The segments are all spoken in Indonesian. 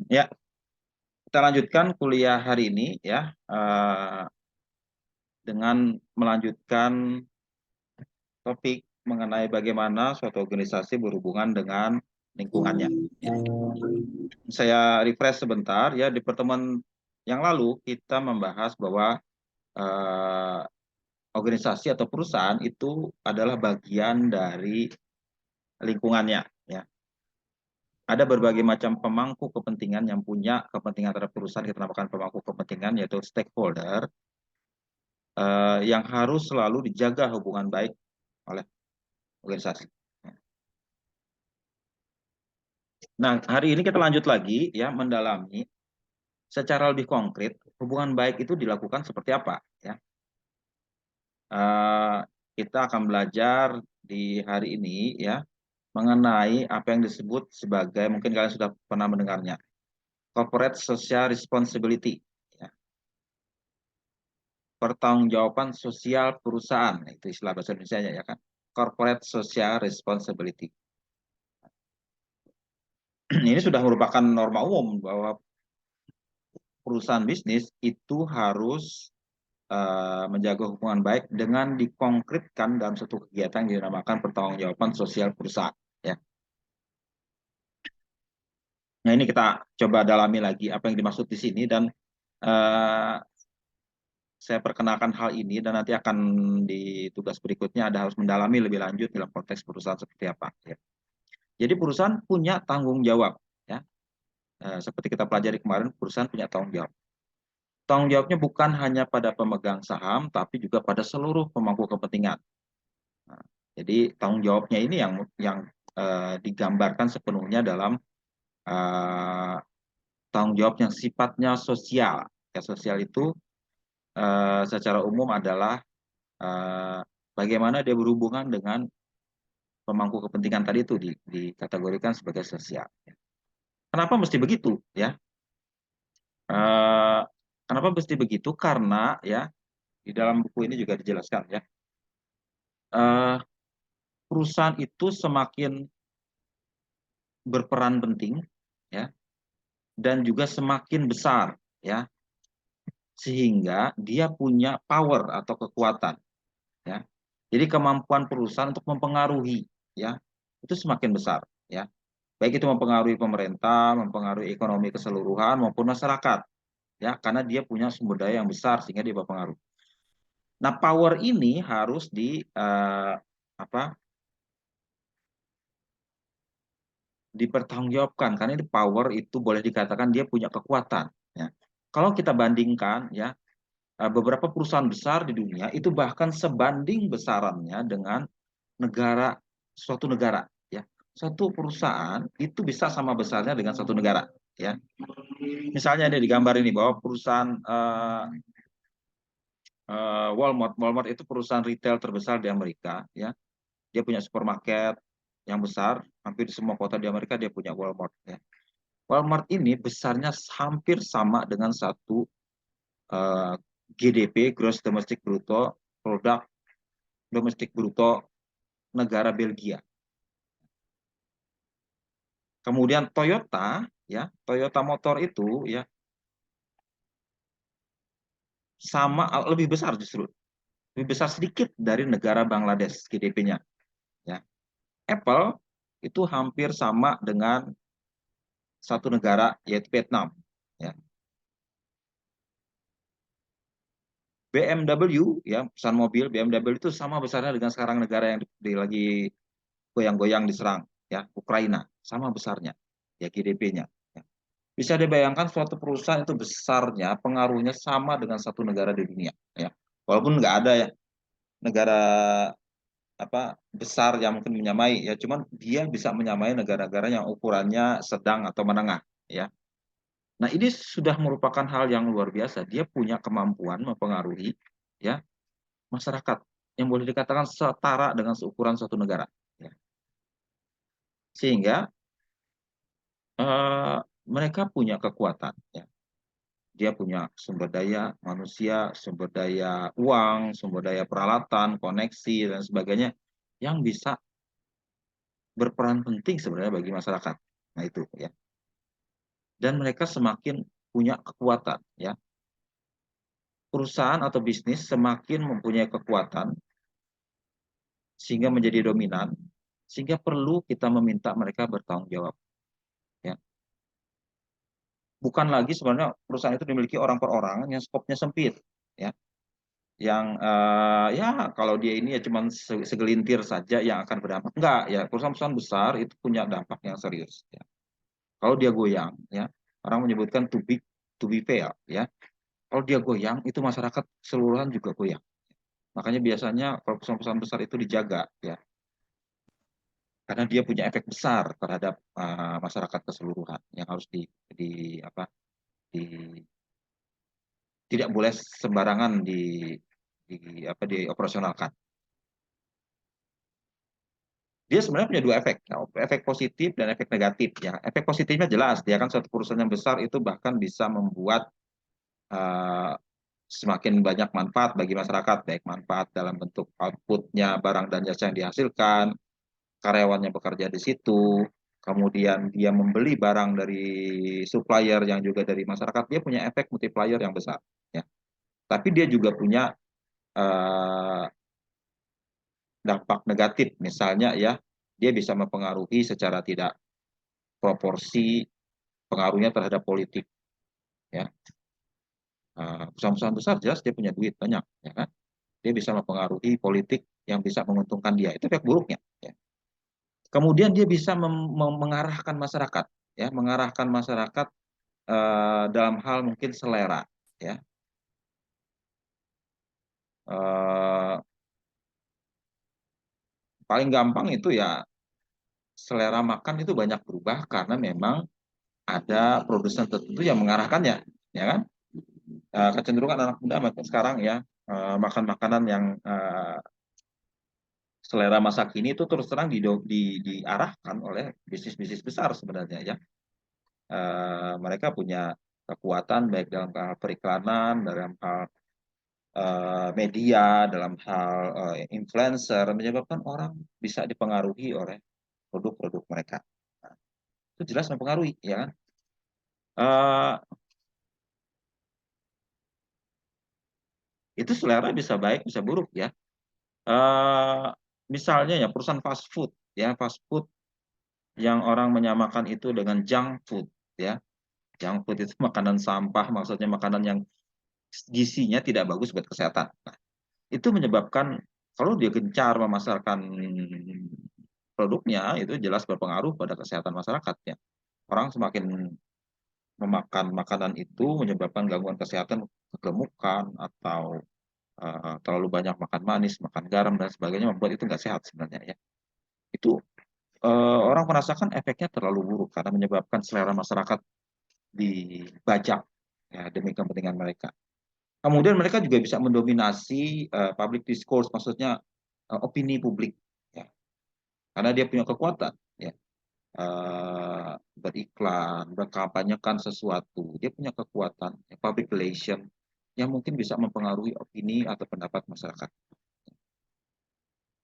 Ya, kita lanjutkan kuliah hari ini ya dengan melanjutkan topik mengenai bagaimana suatu organisasi berhubungan dengan lingkungannya. Ya. Saya refresh sebentar ya, di pertemuan yang lalu kita membahas bahwa eh, organisasi atau perusahaan itu adalah bagian dari lingkungannya. Ya. Ada berbagai macam pemangku kepentingan yang punya kepentingan terhadap perusahaan, kita namakan pemangku kepentingan, yaitu stakeholder, yang harus selalu dijaga hubungan baik oleh organisasi. Nah, hari ini kita lanjut lagi ya, mendalami secara lebih konkret hubungan baik itu dilakukan seperti apa ya. Eh, kita akan belajar di hari ini ya mengenai apa yang disebut sebagai, mungkin kalian sudah pernah mendengarnya, corporate social responsibility ya. Pertanggungjawaban sosial perusahaan, itu istilah bahasa Indonesia ya kan, corporate social responsibility. Ini sudah merupakan norma umum bahwa perusahaan bisnis itu harus menjaga hubungan baik dengan dikonkretkan dalam satu kegiatan yang dinamakan pertanggungjawaban sosial perusahaan. Ya. Nah, ini kita coba dalami lagi apa yang dimaksud di sini, dan uh, saya perkenalkan hal ini, dan nanti akan di tugas berikutnya ada harus mendalami lebih lanjut dalam konteks perusahaan seperti apa. Ya. Jadi perusahaan punya tanggung jawab. Ya. Seperti kita pelajari kemarin, perusahaan punya tanggung jawab. Tanggung jawabnya bukan hanya pada pemegang saham, tapi juga pada seluruh pemangku kepentingan. Nah, jadi tanggung jawabnya ini yang digambarkan sepenuhnya dalam uh, tanggung jawab yang sifatnya sosial. Ya, sosial itu secara umum adalah uh, bagaimana dia berhubungan dengan pemangku kepentingan tadi itu dikategorikan sebagai sosial. Kenapa mesti begitu? Ya, uh, kenapa mesti begitu? Karena ya di dalam buku ini juga dijelaskan ya, uh, perusahaan itu semakin berperan penting ya, dan juga semakin besar ya, sehingga dia punya power atau kekuatan ya. Jadi kemampuan perusahaan untuk mempengaruhi ya itu semakin besar ya. Baik itu mempengaruhi pemerintah, mempengaruhi ekonomi keseluruhan maupun masyarakat ya, karena dia punya sumber daya yang besar sehingga dia berpengaruh. Nah, power ini harus apa dipertanggungjawabkan, karena ini power itu boleh dikatakan dia punya kekuatan ya. Kalau kita bandingkan ya, beberapa perusahaan besar di dunia itu bahkan sebanding besarannya dengan negara, suatu negara ya. Satu perusahaan itu bisa sama besarnya dengan satu negara ya. Misalnya ada di gambar ini bahwa perusahaan Walmart itu perusahaan retail terbesar di Amerika ya. Dia punya supermarket yang besar, hampir di semua kota di Amerika dia punya Walmart ya. Walmart ini besarnya hampir sama dengan satu uh, GDP, Gross Domestic Bruto, produk domestik bruto negara Belgia. Kemudian Toyota, ya, Toyota Motor itu ya sama, lebih besar justru, lebih besar sedikit dari negara Bangladesh GDP-nya. Ya, Apple itu hampir sama dengan satu negara yaitu Vietnam. Ya. BMW, ya, perusahaan mobil BMW itu sama besarnya dengan sekarang negara yang lagi goyang-goyang diserang, ya, Ukraina, sama besarnya, ya GDP-nya. Bisa dibayangkan suatu perusahaan itu besarnya, pengaruhnya sama dengan satu negara di dunia. Ya. Walaupun nggak ada ya negara apa besar yang mungkin menyamai, ya, cuman dia bisa menyamai negara-negara yang ukurannya sedang atau menengah. Ya. Nah, ini sudah merupakan hal yang luar biasa. Dia punya kemampuan mempengaruhi ya masyarakat yang boleh dikatakan setara dengan seukuran suatu negara. Ya. Sehingga eh, mereka punya kekuatan. Ya. Dia punya sumber daya manusia, sumber daya uang, sumber daya peralatan, koneksi, dan sebagainya yang bisa berperan penting sebenarnya bagi masyarakat. Nah itu ya. dan mereka semakin punya kekuatan, ya. Perusahaan atau bisnis semakin mempunyai kekuatan sehingga menjadi dominan, sehingga perlu kita meminta mereka bertanggung jawab, ya. Bukan lagi sebenarnya perusahaan itu dimiliki orang per orang yang skopnya sempit, ya. Yang ya kalau dia ini ya cuma segelintir saja yang akan berdampak. Enggak, ya perusahaan-perusahaan besar itu punya dampak yang serius, ya. Kalau dia goyang, ya, orang menyebutkan to be fail, ya. Kalau dia goyang, itu masyarakat keseluruhan juga goyang. Makanya biasanya kalau perusahaan-perusahaan besar itu dijaga, ya, karena dia punya efek besar terhadap masyarakat keseluruhan yang harus di apa di tidak boleh sembarangan dioperasionalkan. Dia sebenarnya punya dua efek, ya, efek positif dan efek negatif, ya. Efek positifnya jelas, dia kan suatu perusahaan yang besar itu bahkan bisa membuat uh, semakin banyak manfaat bagi masyarakat, baik manfaat dalam bentuk outputnya barang dan jasa yang dihasilkan, karyawannya bekerja di situ, kemudian dia membeli barang dari supplier yang juga dari masyarakat, dia punya efek multiplier yang besar, ya. Tapi dia juga punya uh, dampak negatif, misalnya, ya, dia bisa mempengaruhi secara tidak proporsi pengaruhnya terhadap politik, ya. Perusahaan-perusahaan besar jelas dia punya duit banyak, ya kan, dia bisa mempengaruhi politik yang bisa menguntungkan dia, itu efek buruknya, ya. Kemudian dia bisa mengarahkan masyarakat, ya, mengarahkan masyarakat dalam hal mungkin selera, ya. Eh, Paling gampang itu ya selera makan itu banyak berubah karena memang ada produsen tertentu yang mengarahkannya, ya kan. Kecenderungan anak muda sekarang, ya, makan makanan yang selera masa kini itu terus terang diarahkan oleh bisnis-bisnis besar sebenarnya, ya. Mereka punya kekuatan baik dalam hal periklanan, dalam hal media, dalam hal influencer, menyebabkan orang bisa dipengaruhi oleh produk-produk mereka. Nah, itu jelas mempengaruhi, ya kan. Uh, itu selera bisa baik, bisa buruk, ya. Uh, Misalnya ya perusahaan fast food, ya, fast food yang orang menyamakan itu dengan junk food, ya. Junk food itu makanan sampah, maksudnya makanan yang gizinya tidak bagus buat kesehatan. Nah, itu menyebabkan kalau dia gencar memasarkan produknya, itu jelas berpengaruh pada kesehatan masyarakatnya. Orang semakin memakan makanan itu menyebabkan gangguan kesehatan, kegemukan, atau terlalu banyak makan manis, makan garam, dan sebagainya, membuat itu nggak sehat sebenarnya, ya. Itu orang merasakan efeknya terlalu buruk karena menyebabkan selera masyarakat dibajak, ya, demi kepentingan mereka. Kemudian mereka juga bisa mendominasi public discourse, maksudnya opini publik, ya, karena dia punya kekuatan, ya. Beriklan, berkampanyekan sesuatu, dia punya kekuatan, ya, public relation yang mungkin bisa mempengaruhi opini atau pendapat masyarakat.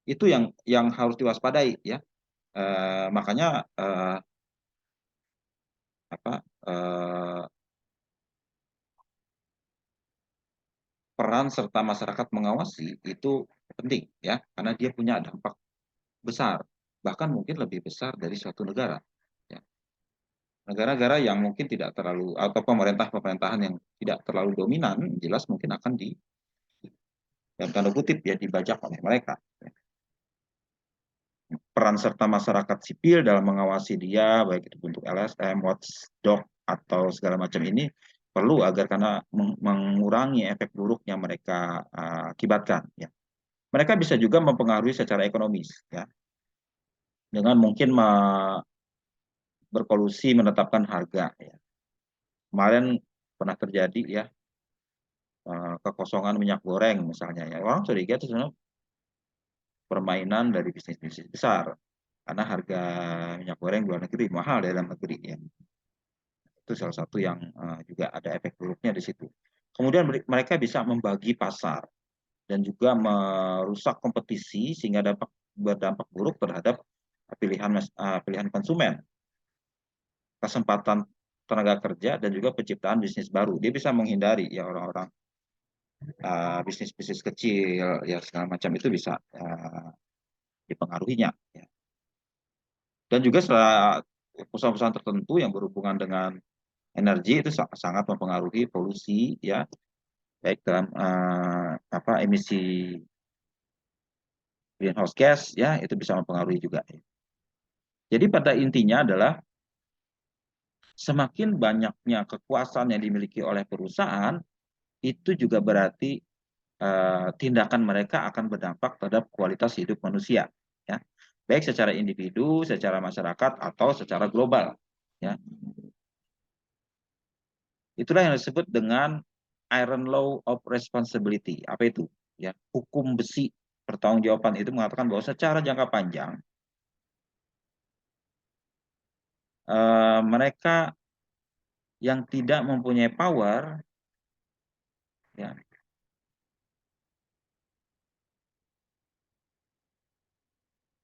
Itu yang harus diwaspadai, ya. Makanya apa peran serta masyarakat mengawasi itu penting, ya, karena dia punya dampak besar, bahkan mungkin lebih besar dari suatu negara, ya. Negara-negara yang mungkin tidak terlalu, atau pemerintahan yang tidak terlalu dominan, jelas mungkin akan dalam tanda kutip, ya, dibajak oleh mereka. Peran serta masyarakat sipil dalam mengawasi dia, baik itu bentuk LSM, watchdog, atau segala macam ini perlu agar karena mengurangi efek buruk yang mereka akibatkan, ya. Mereka bisa juga mempengaruhi secara ekonomis, ya, dengan mungkin berkolusi menetapkan harga, ya. Kemarin pernah terjadi, ya, kekosongan minyak goreng misalnya, ya. Orang curiga itu sebenarnya permainan dari bisnis-bisnis besar karena harga minyak goreng luar negeri mahal dari dalam negeri, ya. Itu salah satu yang juga ada efek buruknya di situ. Kemudian mereka bisa membagi pasar dan juga merusak kompetisi sehingga berdampak buruk terhadap pilihan konsumen. Kesempatan tenaga kerja dan juga penciptaan bisnis baru. Dia bisa menghindari ya orang-orang bisnis-bisnis kecil ya segala macam itu bisa dipengaruhinya. Ya. Dan juga perusahaan-perusahaan tertentu yang berhubungan dengan energi itu sangat mempengaruhi polusi ya, baik dalam emisi greenhouse gas ya, itu bisa mempengaruhi juga. Jadi pada intinya adalah semakin banyaknya kekuasaan yang dimiliki oleh perusahaan, itu juga berarti tindakan mereka akan berdampak terhadap kualitas hidup manusia, ya, baik secara individu, secara masyarakat, atau secara global. Ya. Itulah yang disebut dengan Iron Law of Responsibility. Apa itu? Ya, hukum besi pertanggungjawaban itu mengatakan bahwa secara jangka panjang mereka yang tidak mempunyai power, ya,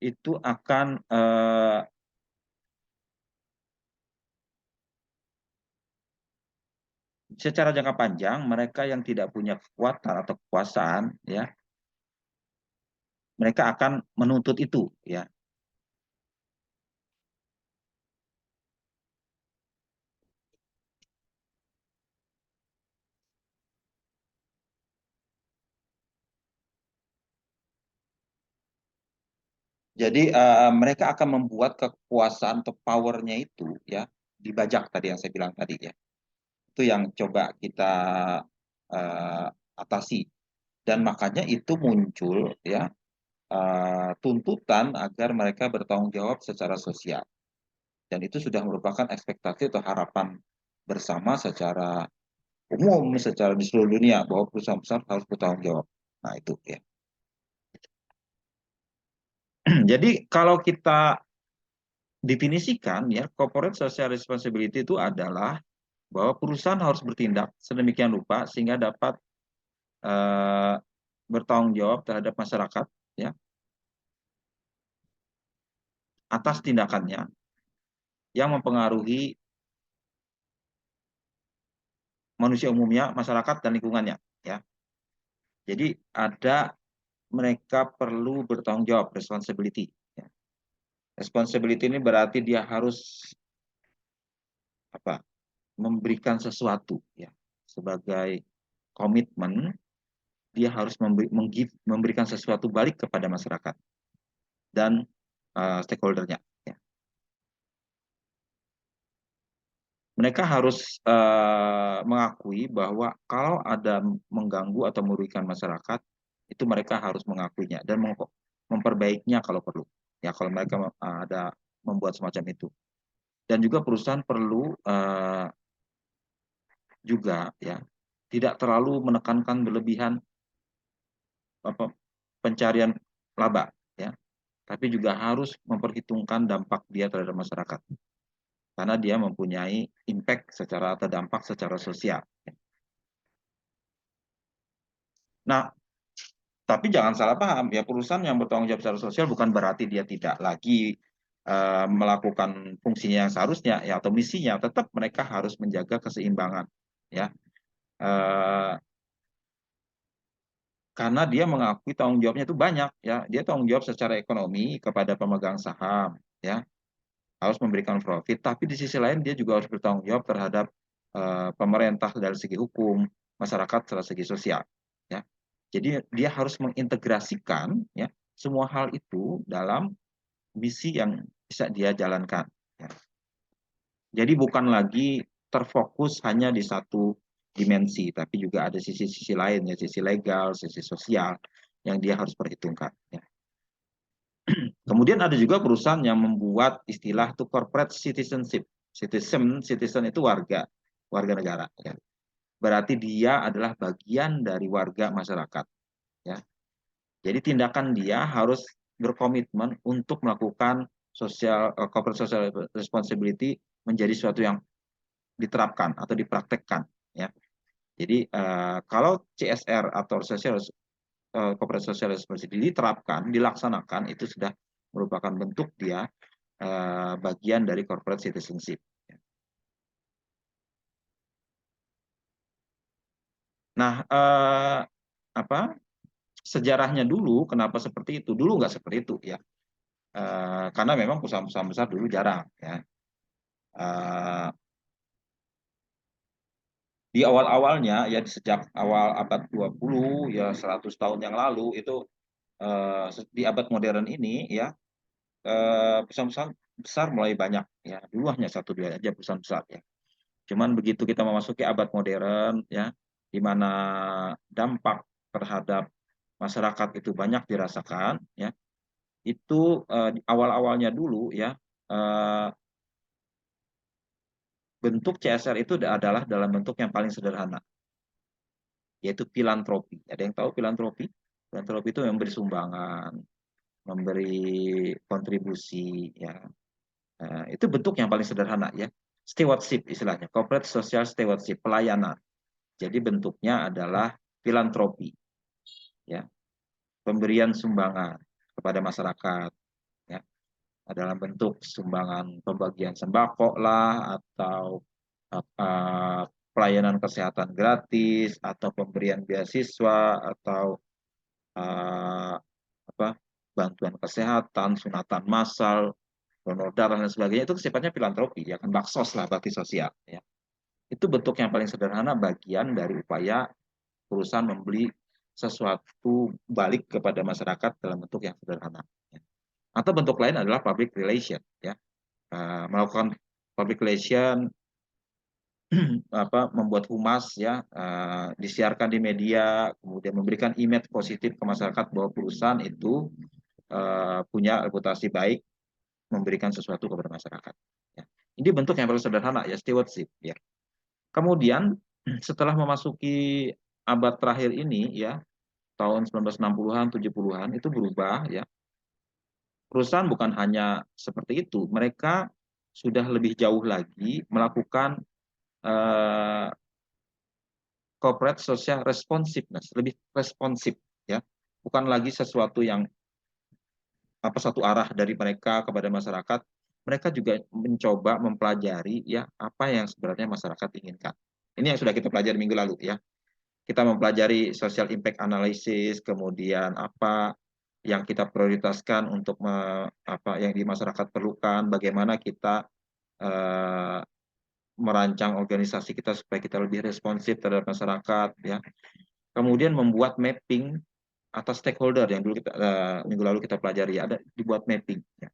itu akan secara jangka panjang mereka yang tidak punya kekuatan atau kekuasaan, ya, mereka akan menuntut itu, ya. Jadi mereka akan membuat kekuasaan atau powernya itu ya dibajak tadi yang saya bilang tadi ya. Itu yang coba kita atasi. Dan makanya itu muncul ya tuntutan agar mereka bertanggung jawab secara sosial. Dan itu sudah merupakan ekspektasi atau harapan bersama secara umum, secara di seluruh dunia bahwa perusahaan besar harus bertanggung jawab. Nah itu ya. Jadi kalau kita definisikan ya, corporate social responsibility itu adalah bahwa perusahaan harus bertindak sedemikian rupa sehingga dapat bertanggung jawab terhadap masyarakat ya atas tindakannya yang mempengaruhi manusia umumnya, masyarakat dan lingkungannya ya. Jadi mereka perlu bertanggung jawab, responsibility ya. Responsibility ini berarti dia harus memberikan sesuatu ya sebagai komitmen, dia harus memberikan sesuatu balik kepada masyarakat dan stakeholdernya. Ya. Mereka harus mengakui bahwa kalau ada mengganggu atau merugikan masyarakat, itu mereka harus mengakuinya dan memperbaikinya kalau perlu. Ya, kalau mereka ada membuat semacam itu. Dan juga perusahaan perlu juga ya tidak terlalu menekankan berlebihan pencarian laba ya, tapi juga harus memperhitungkan dampak dia terhadap masyarakat karena dia mempunyai impact secara atau dampak secara sosial. Nah, tapi jangan salah paham ya, perusahaan yang bertanggung jawab secara sosial bukan berarti dia tidak lagi melakukan fungsinya yang seharusnya ya atau misinya, tetap mereka harus menjaga keseimbangan ya. Karena dia mengakui tanggung jawabnya itu banyak ya, dia tanggung jawab secara ekonomi kepada pemegang saham ya, harus memberikan profit, tapi di sisi lain dia juga harus bertanggung jawab terhadap pemerintah dari segi hukum, masyarakat dari segi sosial ya. Jadi dia harus mengintegrasikan ya semua hal itu dalam misi yang bisa dia jalankan ya. Jadi bukan lagi terfokus hanya di satu dimensi, tapi juga ada sisi-sisi lain ya, sisi legal, sisi sosial yang dia harus perhitungkan. Ya. Kemudian ada juga perusahaan yang membuat istilah itu corporate citizenship. Citizen itu warga negara. Ya. Berarti dia adalah bagian dari warga masyarakat. Ya. Jadi tindakan dia harus berkomitmen untuk melakukan corporate social responsibility menjadi sesuatu yang diterapkan atau dipraktekkan ya. Jadi kalau CSR atau corporate social responsibility diterapkan, dilaksanakan, itu sudah merupakan bentuk dia bagian dari corporate citizenship. Nah, apa sejarahnya dulu kenapa seperti itu? Dulu nggak seperti itu ya. Karena memang perusahaan-perusahaan besar dulu jarang ya. Eh, di awal-awalnya ya sejak awal abad 20 ya 100 tahun yang lalu itu di abad modern ini ya perusahaan-perusahaan besar mulai banyak ya. Dulu hanya satu dua aja perusahaan besar ya. Cuman begitu kita memasuki abad modern ya di mana dampak terhadap masyarakat itu banyak dirasakan ya. Itu di awal-awalnya dulu ya eh, bentuk CSR itu adalah dalam bentuk yang paling sederhana, yaitu filantropi. Ada yang tahu filantropi? Filantropi itu memberi sumbangan, memberi kontribusi, ya. Itu bentuk yang paling sederhana, ya. Stewardship istilahnya, corporate social stewardship, pelayanan. Jadi bentuknya adalah filantropi, ya, pemberian sumbangan kepada masyarakat, ya, dalam bentuk sumbangan pembagian sembako lah atau pelayanan kesehatan gratis atau pemberian beasiswa atau uh, apa bantuan kesehatan, sunatan massal, donor darah dan sebagainya itu sifatnya filantropi ya kan baksos lah bakti sosial ya. Itu bentuk yang paling sederhana bagian dari upaya perusahaan membeli sesuatu balik kepada masyarakat dalam bentuk yang sederhana. Ya. Atau bentuk lain adalah public relation ya. Melakukan public relation membuat humas ya disiarkan di media kemudian memberikan image positif ke masyarakat bahwa perusahaan itu punya reputasi baik memberikan sesuatu kepada masyarakat ya. Ini bentuk yang paling sederhana ya stewardship ya. Kemudian setelah memasuki abad terakhir ini ya tahun 1960-an 70-an itu berubah ya. Perusahaan bukan hanya seperti itu, mereka sudah lebih jauh lagi melakukan eh, corporate social responsiveness, lebih responsif ya. Bukan lagi sesuatu yang satu arah dari mereka kepada masyarakat. Mereka juga mencoba mempelajari ya apa yang sebenarnya masyarakat inginkan. Ini yang sudah kita pelajari minggu lalu ya. Kita mempelajari social impact analysis, kemudian apa yang kita prioritaskan untuk apa yang di masyarakat perlukan, bagaimana kita eh, merancang organisasi kita supaya kita lebih responsif terhadap masyarakat ya. Kemudian membuat mapping atas stakeholder yang dulu kita minggu lalu kita pelajari ada dibuat mapping ya.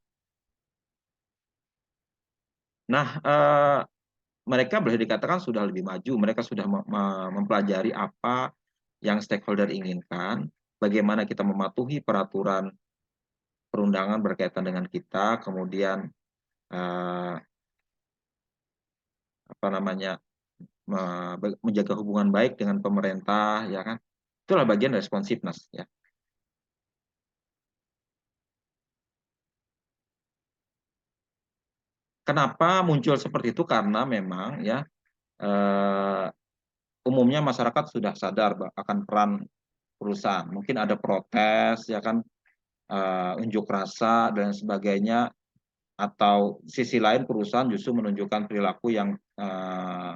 Nah, mereka boleh dikatakan sudah lebih maju, mereka sudah mempelajari apa yang stakeholder inginkan, bagaimana kita mematuhi peraturan perundangan berkaitan dengan kita, kemudian eh, apa namanya menjaga hubungan baik dengan pemerintah, ya kan? Itulah bagian responsiveness, ya. Kenapa muncul seperti itu? Karena memang ya eh, umumnya masyarakat sudah sadar akan peran perusahaan. Mungkin ada protes, ya kan, unjuk rasa dan sebagainya, atau sisi lain perusahaan justru menunjukkan perilaku yang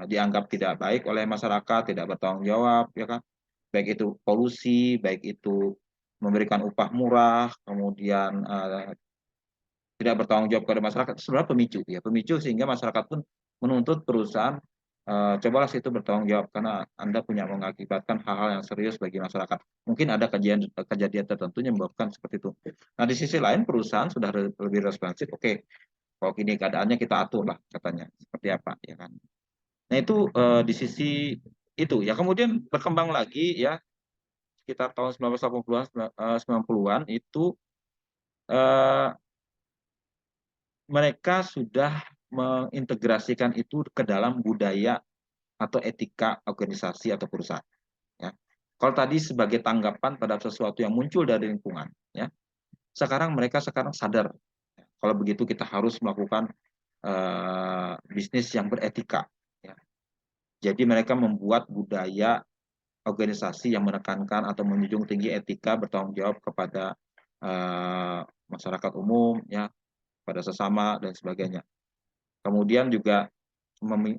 dianggap tidak baik oleh masyarakat, tidak bertanggung jawab, ya kan, baik itu polusi, baik itu memberikan upah murah, kemudian tidak bertanggung jawab kepada masyarakat, itu sebenarnya pemicu, ya pemicu sehingga masyarakat pun menuntut perusahaan cobalah situ bertanggung jawab karena Anda punya mengakibatkan hal-hal yang serius bagi masyarakat. Mungkin ada kejadian tertentu yang menyebabkan seperti itu. Nah, di sisi lain perusahaan sudah lebih responsif. Oke, kalau gini keadaannya kita atur lah katanya seperti apa ya kan. Nah itu di sisi itu ya kemudian berkembang lagi ya sekitar tahun 1980-an 90-an itu eh, mereka sudah mengintegrasikan itu ke dalam budaya atau etika organisasi atau perusahaan ya. Kalau tadi sebagai tanggapan terhadap sesuatu yang muncul dari lingkungan ya. Sekarang sadar kalau begitu kita harus melakukan bisnis yang beretika ya. Jadi mereka membuat budaya organisasi yang menekankan atau menjunjung tinggi etika bertanggung jawab kepada masyarakat umum ya pada sesama dan sebagainya. Kemudian juga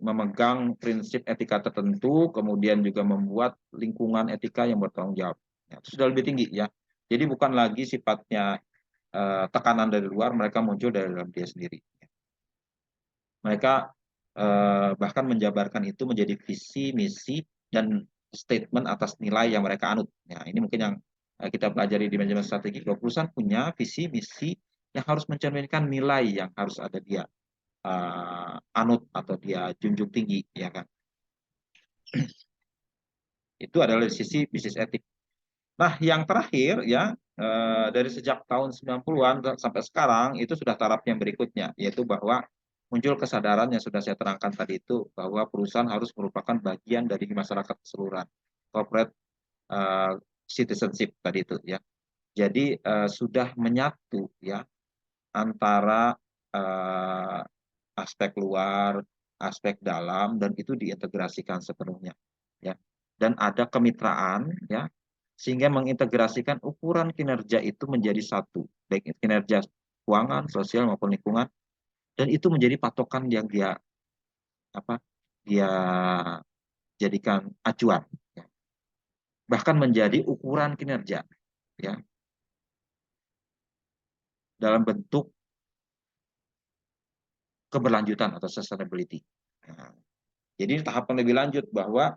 memegang prinsip etika tertentu, kemudian juga membuat lingkungan etika yang bertanggung jawab. Ya, itu sudah lebih tinggi ya. Jadi bukan lagi sifatnya tekanan dari luar, mereka muncul dari dalam dia sendiri. Mereka bahkan menjabarkan itu menjadi visi, misi, dan statement atas nilai yang mereka anut. Ya, ini mungkin yang kita pelajari di manajemen strategi. Bahwa perusahaan punya visi, misi yang harus mencerminkan nilai yang harus ada dia anut atau dia junjung tinggi, ya kan? Itu adalah dari sisi bisnis etik. Nah, yang terakhir ya dari sejak tahun 90-an sampai sekarang itu sudah taraf yang berikutnya, yaitu bahwa muncul kesadaran yang sudah saya terangkan tadi itu bahwa perusahaan harus merupakan bagian dari masyarakat keseluruhan, corporate citizenship tadi itu ya. Jadi sudah menyatu ya antara aspek luar, aspek dalam, dan itu diintegrasikan sepenuhnya ya. Dan ada kemitraan ya, sehingga mengintegrasikan ukuran kinerja itu menjadi satu, baik kinerja keuangan, sosial maupun lingkungan, dan itu menjadi patokan yang dia apa dia jadikan acuan, ya. Bahkan menjadi ukuran kinerja, ya, dalam bentuk keberlanjutan atau sustainability. Nah, jadi tahapan lebih lanjut bahwa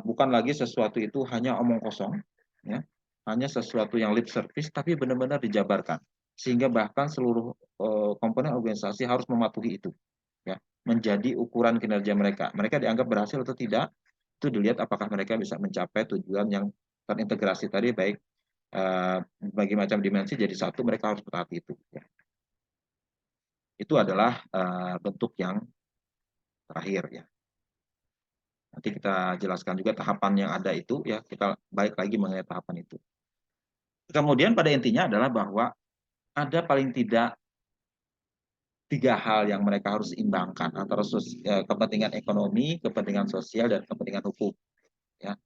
bukan lagi sesuatu itu hanya omong kosong, ya, hanya sesuatu yang lip service, tapi benar-benar dijabarkan, sehingga bahkan seluruh komponen organisasi harus mematuhi itu, ya, menjadi ukuran kinerja mereka. Mereka dianggap berhasil atau tidak, itu dilihat apakah mereka bisa mencapai tujuan yang terintegrasi tadi, baik bagi macam dimensi jadi satu, mereka harus berhati itu. Ya. Itu adalah bentuk yang terakhir ya. Nanti kita jelaskan juga tahapan yang ada itu ya, kita balik lagi mengenai tahapan itu. Kemudian pada intinya adalah bahwa ada paling tidak 3 hal yang mereka harus imbangkan antara kepentingan ekonomi, kepentingan sosial, dan kepentingan hukum. Ya.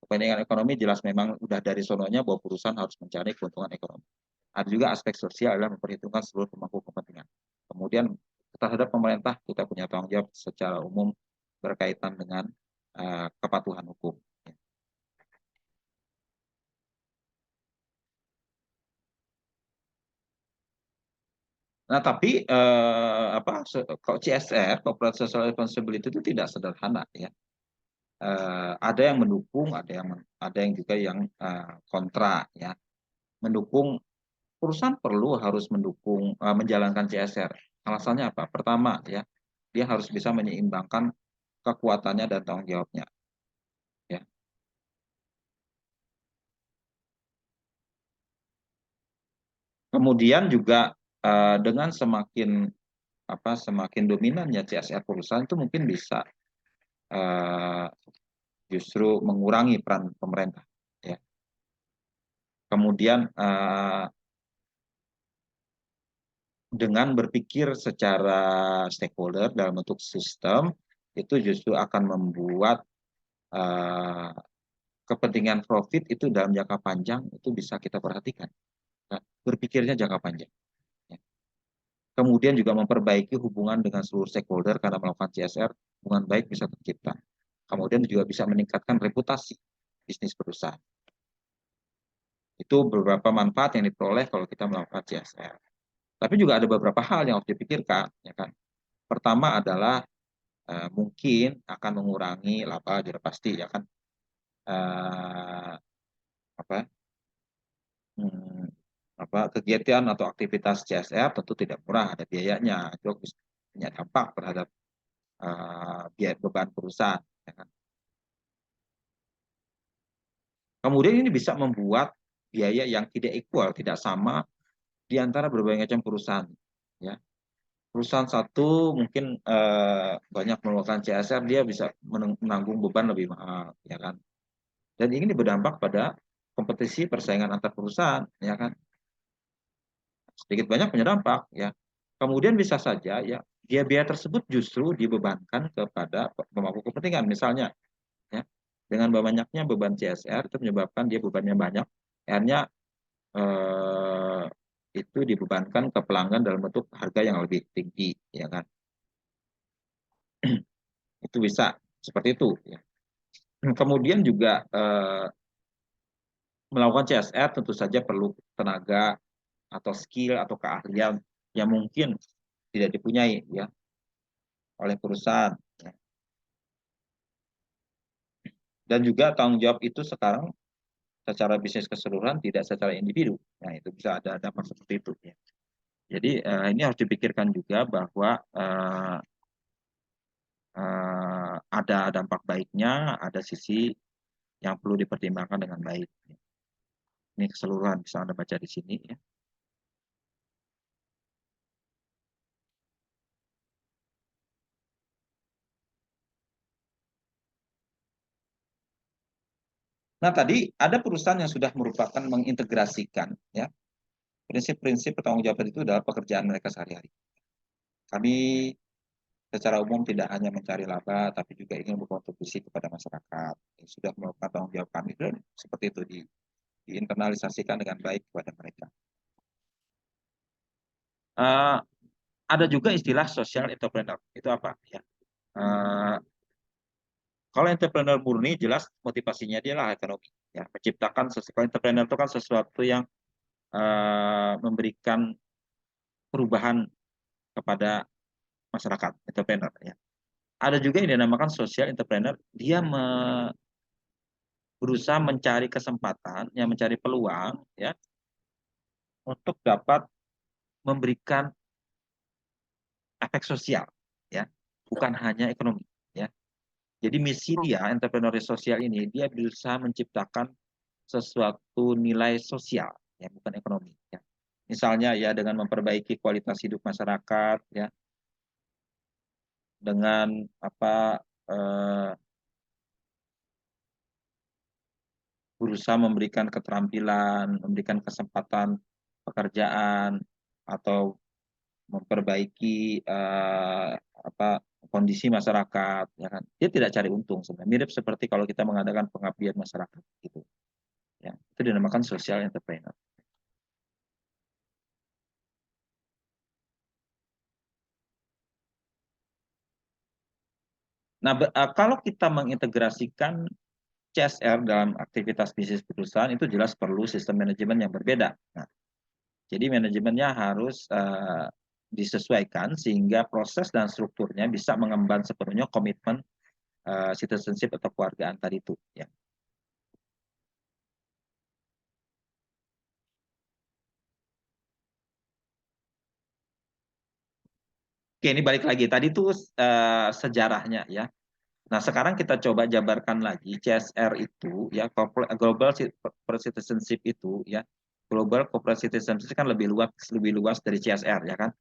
Kepentingan ekonomi jelas memang udah dari sononya bahwa perusahaan harus mencari keuntungan ekonomi. Ada juga aspek sosial adalah memperhitungkan seluruh pemangku kepentingan. Kemudian terhadap pemerintah kita punya tanggung jawab secara umum berkaitan dengan kepatuhan hukum. Nah, tapi kalau CSR, Corporate Social Responsibility itu tidak sederhana ya. Ada yang mendukung, ada yang juga yang kontra ya. Mendukung, perusahaan perlu harus mendukung menjalankan CSR. Alasannya apa? Pertama ya, dia harus bisa menyeimbangkan kekuatannya dan tanggung jawabnya. Ya. Kemudian juga dengan semakin dominannya CSR perusahaan itu mungkin bisa justru mengurangi peran pemerintah. Ya. Kemudian dengan berpikir secara stakeholder dalam bentuk sistem, itu justru akan membuat kepentingan profit itu dalam jangka panjang itu bisa kita perhatikan. Nah, berpikirnya jangka panjang. Ya. Kemudian juga memperbaiki hubungan dengan seluruh stakeholder karena melakukan CSR, hubungan baik bisa tercipta. Kemudian juga bisa meningkatkan reputasi bisnis perusahaan. Itu beberapa manfaat yang diperoleh kalau kita melakukan CSR. Tapi juga ada beberapa hal yang harus dipikirkan, ya kan. Pertama adalah mungkin akan mengurangi laba, sudah pasti ya kan. Apa hmm, kegiatan atau aktivitas CSR tentu tidak murah, ada biayanya, itu punya dampak terhadap biaya beban perusahaan. Ya kan? Kemudian ini bisa membuat biaya yang tidak equal, tidak sama di antara berbagai macam perusahaan. Ya. Perusahaan satu mungkin banyak melakukan CSR, dia bisa menanggung beban lebih mahal, ya kan. Dan ini berdampak pada kompetisi persaingan antar perusahaan, ya kan. Sedikit banyak punya dampak, ya. Kemudian bisa saja ya biaya-biaya tersebut justru dibebankan kepada pemangku kepentingan, misalnya, ya. Dengan banyaknya beban CSR itu menyebabkan dia bebannya banyak, akhirnya itu dibebankan ke pelanggan dalam bentuk harga yang lebih tinggi, ya kan. Itu bisa seperti itu ya. Kemudian juga melakukan CSR tentu saja perlu tenaga atau skill atau keahlian yang mungkin tidak dipunyai ya oleh perusahaan ya. Dan juga tanggung jawab itu sekarang secara bisnis keseluruhan tidak secara individu. Nah, itu bisa ada dampak seperti itu ya. Jadi ini harus dipikirkan juga bahwa ada dampak baiknya, ada sisi yang perlu dipertimbangkan dengan baik. Ini keseluruhan bisa Anda baca di sini ya. Nah, tadi ada perusahaan yang sudah merupakan mengintegrasikan ya prinsip-prinsip pertanggungjawaban itu dalam pekerjaan mereka sehari-hari. Kami secara umum tidak hanya mencari laba, tapi juga ingin berkontribusi kepada masyarakat. Sudah melakukan tanggung jawab kami dan seperti itu diinternalisasikan dengan baik kepada mereka. Ada juga istilah social entrepreneur. Itu apa? Ya. Kalau entrepreneur murni jelas motivasinya dia lah ekonomi. Ya, menciptakan sesuatu. Entrepreneur itu kan sesuatu yang memberikan perubahan kepada masyarakat. Entrepreneur. Ya. Ada juga yang dinamakan social entrepreneur. Dia berusaha mencari kesempatan, yang mencari peluang, ya, untuk dapat memberikan efek sosial, ya, bukan hanya ekonomi, ya. Jadi misi dia, entrepreneur sosial ini, dia berusaha menciptakan sesuatu nilai sosial, ya, bukan ekonomi. Ya. Misalnya ya dengan memperbaiki kualitas hidup masyarakat, ya, dengan apa berusaha memberikan keterampilan, memberikan kesempatan pekerjaan, atau memperbaiki apa kondisi masyarakat, ya kan? Dia tidak cari untung sebenarnya. Mirip seperti kalau kita mengadakan pengabdian masyarakat gitu. Ya, itu dinamakan social entrepreneur. Nah, kalau kita mengintegrasikan CSR dalam aktivitas bisnis perusahaan itu jelas perlu sistem manajemen yang berbeda. Nah, jadi manajemennya harus disesuaikan sehingga proses dan strukturnya bisa mengemban sepenuhnya komitmen citizenship atau keluargaan tadi itu. Ya. Oke, ini balik lagi. Tadi itu sejarahnya ya. Nah, sekarang kita coba jabarkan lagi CSR itu ya global citizenship itu ya. Global corporate citizenship kan lebih luas dari CSR ya kan.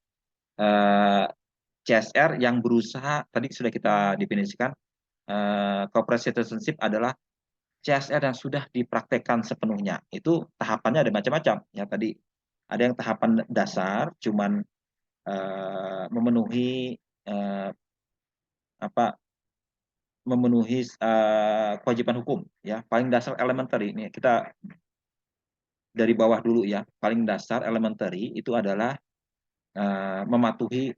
CSR yang berusaha tadi sudah kita definisikan corporate citizenship adalah CSR yang sudah dipraktekkan sepenuhnya. Itu tahapannya ada macam-macam ya tadi. Ada yang tahapan dasar cuman memenuhi apa memenuhi kewajiban hukum ya paling dasar elementary ini kita dari bawah dulu ya paling dasar elementary itu adalah mematuhi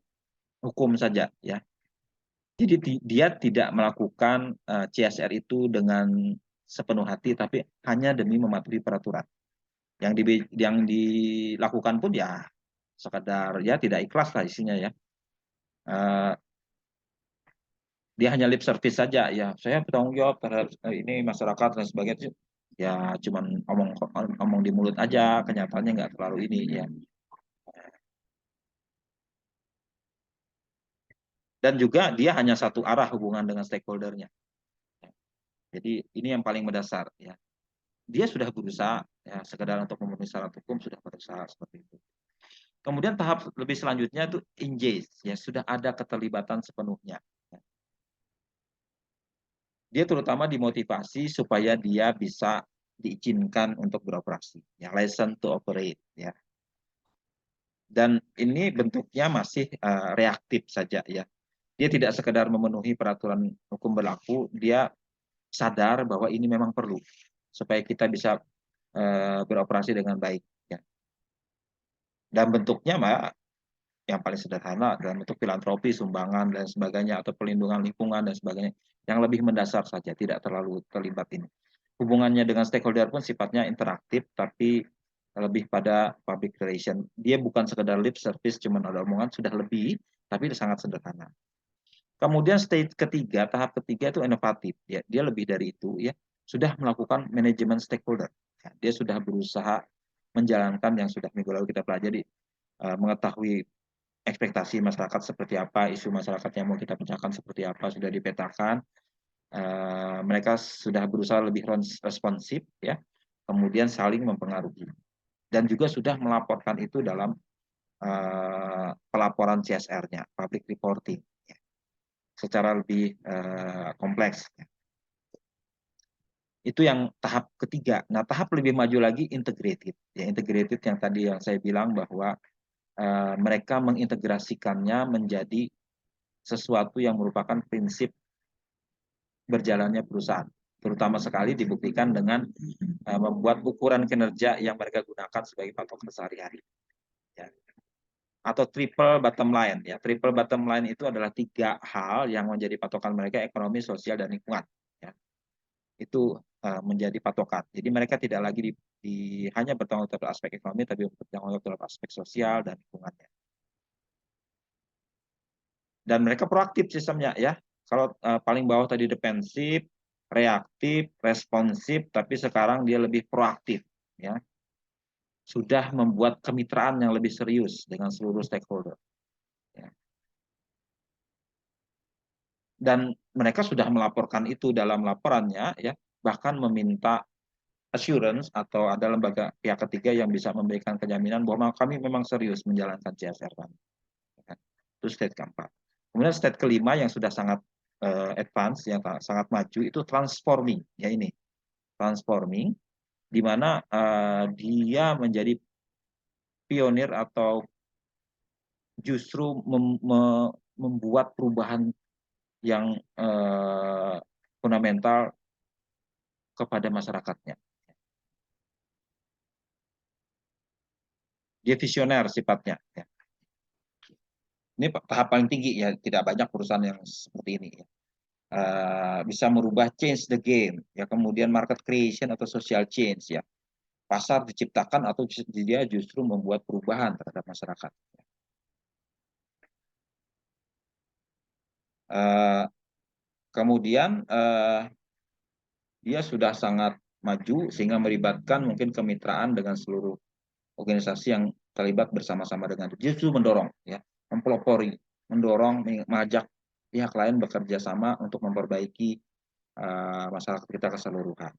hukum saja ya jadi dia tidak melakukan CSR itu dengan sepenuh hati tapi hanya demi mematuhi peraturan yang dilakukan pun ya sekadar ya tidak ikhlas lah isinya ya uh, dia hanya lip service saja ya saya bertanggung jawab terhadap ini masyarakat dan sebagainya ya cuman omong di mulut aja kenyataannya nggak terlalu ini ya dan juga dia hanya satu arah hubungan dengan stakeholdernya jadi ini yang paling mendasar ya dia sudah berusaha ya sekedar untuk memenuhi syarat hukum sudah berusaha seperti itu kemudian tahap lebih selanjutnya itu engage ya sudah ada keterlibatan sepenuhnya dia terutama dimotivasi supaya dia bisa diizinkan untuk beroperasi, ya license to operate, ya. Dan ini bentuknya masih reaktif saja, ya. Dia tidak sekedar memenuhi peraturan hukum berlaku, dia sadar bahwa ini memang perlu supaya kita bisa beroperasi dengan baik, ya. Dan bentuknya, Mbak, yang paling sederhana dalam bentuk filantropi, sumbangan dan sebagainya, atau pelindungan lingkungan dan sebagainya, yang lebih mendasar saja, tidak terlalu terlibat ini. Hubungannya dengan stakeholder pun sifatnya interaktif, tapi lebih pada public relation. Dia bukan sekedar lip service, cuman ada omongan, sudah lebih, tapi sangat sederhana. Kemudian tahap ketiga itu inovatif. Ya, dia lebih dari itu, ya, sudah melakukan manajemen stakeholder. Ya, dia sudah berusaha menjalankan yang sudah minggu lalu kita pelajari, mengetahui ekspektasi masyarakat seperti apa, isu masyarakat yang mau kita pecahkan seperti apa, sudah dipetakan. Mereka sudah berusaha lebih responsif, ya, kemudian saling mempengaruhi, dan juga sudah melaporkan itu dalam pelaporan CSR-nya, public reporting, ya, secara lebih kompleks. Ya. Itu yang tahap ketiga. Nah, tahap lebih maju lagi integrated. Ya, integrated yang tadi yang saya bilang bahwa mereka mengintegrasikannya menjadi sesuatu yang merupakan prinsip berjalannya perusahaan. Terutama sekali dibuktikan dengan membuat ukuran kinerja yang mereka gunakan sebagai patokan sehari-hari. Ya. Atau triple bottom line. Ya. Triple bottom line itu adalah 3 hal yang menjadi patokan mereka: ekonomi, sosial, dan lingkungan. Ya. Itu menjadi patokan. Jadi mereka tidak lagi hanya bertanggung jawab aspek ekonomi, tapi bertanggung jawab aspek sosial dan lingkungannya. Dan mereka proaktif sistemnya, ya. Kalau paling bawah tadi defensif, reaktif, responsif, tapi sekarang dia lebih proaktif, ya. Sudah membuat kemitraan yang lebih serius dengan seluruh stakeholder. Ya. Dan mereka sudah melaporkan itu dalam laporannya, ya, bahkan meminta assurance atau ada lembaga pihak ketiga yang bisa memberikan kejaminan bahwa kami memang serius menjalankan CSR kami. Itu state keempat. Kemudian state kelima yang sudah sangat advance, yang sangat maju, itu transforming. Ya, ini transforming, di mana dia menjadi pionir atau justru membuat perubahan yang fundamental kepada masyarakatnya. Dia visioner sifatnya. Ya. Ini tahap paling tinggi, ya, tidak banyak perusahaan yang seperti ini. Ya. Bisa merubah change the game, ya, kemudian market creation atau social change, ya. Pasar diciptakan atau dia justru membuat perubahan terhadap masyarakat. Kemudian dia sudah sangat maju sehingga melibatkan mungkin kemitraan dengan seluruh organisasi yang terlibat bersama-sama dengan itu. Justru mendorong, ya, mempelopori, mendorong, mengajak pihak lain bekerja sama untuk memperbaiki masyarakat kita keseluruhan.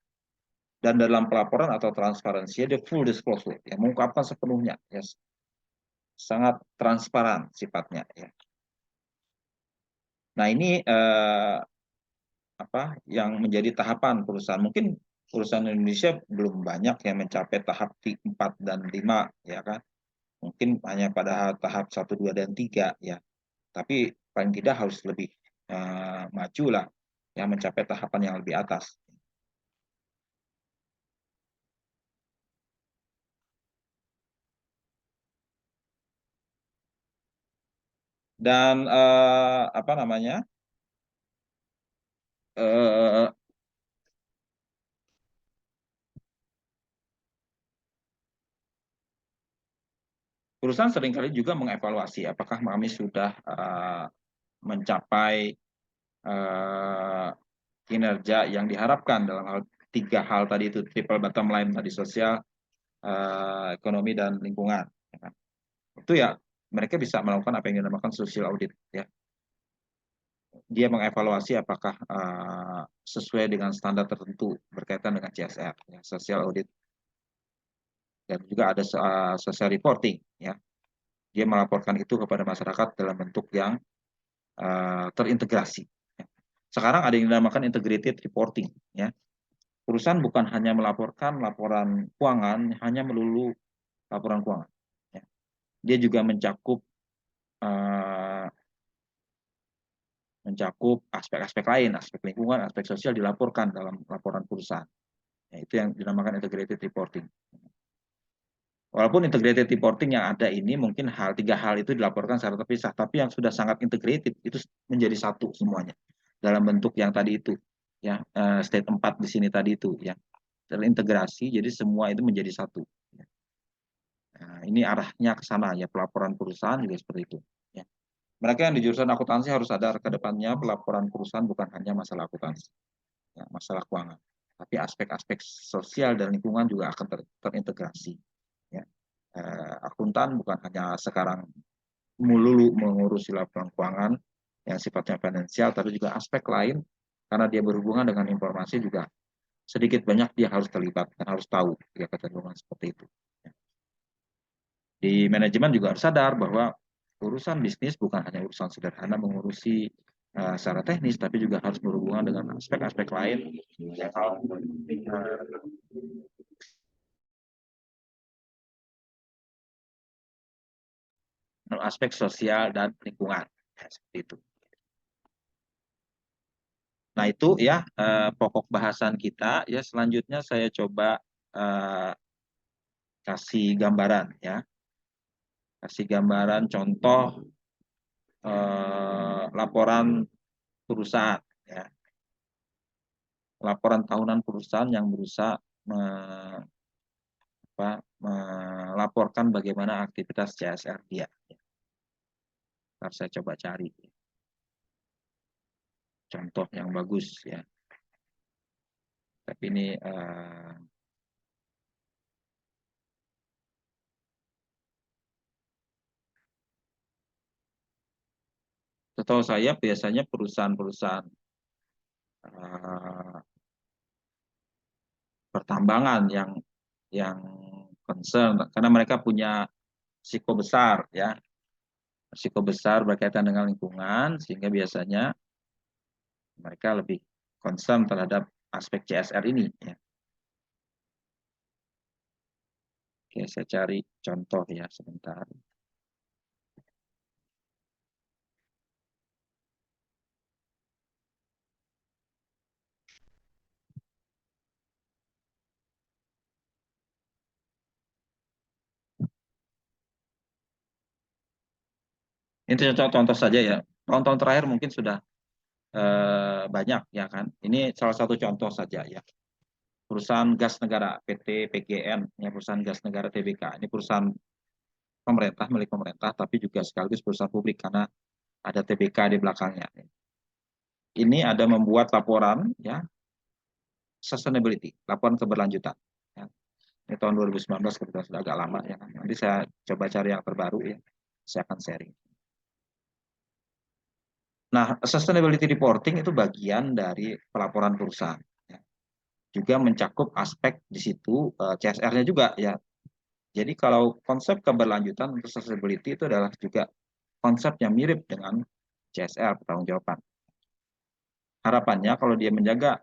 Dan dalam pelaporan atau transparansi, dia full disclosure, ya, mengungkapkan sepenuhnya, ya, sangat transparan sifatnya. Ya. Nah, ini yang menjadi tahapan perusahaan. Mungkin perusahaan Indonesia belum banyak yang mencapai tahap 4 dan 5, ya kan. Mungkin hanya pada tahap 1, 2, dan 3, ya. Tapi paling tidak harus lebih maju lah, yang mencapai tahapan yang lebih atas. Dan apa namanya? Perusahaan seringkali juga mengevaluasi apakah kami sudah mencapai kinerja yang diharapkan dalam 3 hal tadi itu, triple bottom line tadi, sosial, ekonomi, dan lingkungan. Itu, ya, mereka bisa melakukan apa yang dinamakan social audit. Ya. Dia mengevaluasi apakah sesuai dengan standar tertentu berkaitan dengan CSR, ya, social audit. Dan juga ada social reporting. Ya. Dia melaporkan itu kepada masyarakat dalam bentuk yang terintegrasi. Ya. Sekarang ada yang dinamakan integrated reporting. Ya. Perusahaan bukan hanya melaporkan laporan keuangan, hanya melulu laporan keuangan. Ya. Dia juga mencakup aspek-aspek lain, aspek lingkungan, aspek sosial dilaporkan dalam laporan perusahaan. Ya, itu yang dinamakan integrated reporting. Walaupun integrated reporting yang ada ini mungkin tiga hal itu dilaporkan secara terpisah, tapi yang sudah sangat integrated itu menjadi satu semuanya dalam bentuk yang tadi itu, ya state 4 di sini tadi itu, ya terintegrasi, jadi semua itu menjadi satu. Nah, ini arahnya ke sana ya, pelaporan perusahaan juga seperti itu. Ya. Mereka yang di jurusan akuntansi harus sadar ke depannya pelaporan perusahaan bukan hanya masalah akuntansi, ya, masalah keuangan, tapi aspek-aspek sosial dan lingkungan juga akan terintegrasi. Ya. Akuntan bukan hanya sekarang melulu mengurusi laporan keuangan yang sifatnya finansial, tapi juga aspek lain karena dia berhubungan dengan informasi juga sedikit banyak dia harus terlibat dan harus tahu ya kecenderungan seperti itu. Di manajemen juga harus sadar bahwa urusan bisnis bukan hanya urusan sederhana mengurusi secara teknis, tapi juga harus berhubungan dengan aspek-aspek lain yang aspek sosial dan lingkungan, ya, seperti itu. Nah itu ya pokok bahasan kita. Ya selanjutnya saya coba kasih gambaran ya, kasih gambaran contoh laporan perusahaan ya, laporan tahunan perusahaan yang berusaha melaporkan bagaimana aktivitas CSR dia. Ntar saya coba cari contoh yang bagus ya. Tapi ini setahu saya biasanya perusahaan-perusahaan pertambangan yang concern karena mereka punya risiko besar ya, risiko besar berkaitan dengan lingkungan, sehingga biasanya mereka lebih concern terhadap aspek CSR ini ya. Oke, saya cari contoh ya sebentar. Ini contoh saja ya. Tahun-tahun terakhir mungkin sudah banyak ya kan. Ini salah satu contoh saja ya. Perusahaan gas negara PT PGN, ya perusahaan gas negara TBK. Ini perusahaan pemerintah, milik pemerintah, tapi juga sekaligus perusahaan publik karena ada TBK di belakangnya. Ini ada membuat laporan ya sustainability, laporan keberlanjutan. Ya. Ini tahun 2019 kebetulan sudah agak lama ya. Nanti saya coba cari yang terbaru ya. Saya akan sharing. Nah, sustainability reporting itu bagian dari pelaporan perusahaan. Ya. Juga mencakup aspek di situ CSR-nya juga ya. Jadi kalau konsep keberlanjutan untuk sustainability itu adalah juga konsep yang mirip dengan CSR, pertanggungjawaban. Harapannya kalau dia menjaga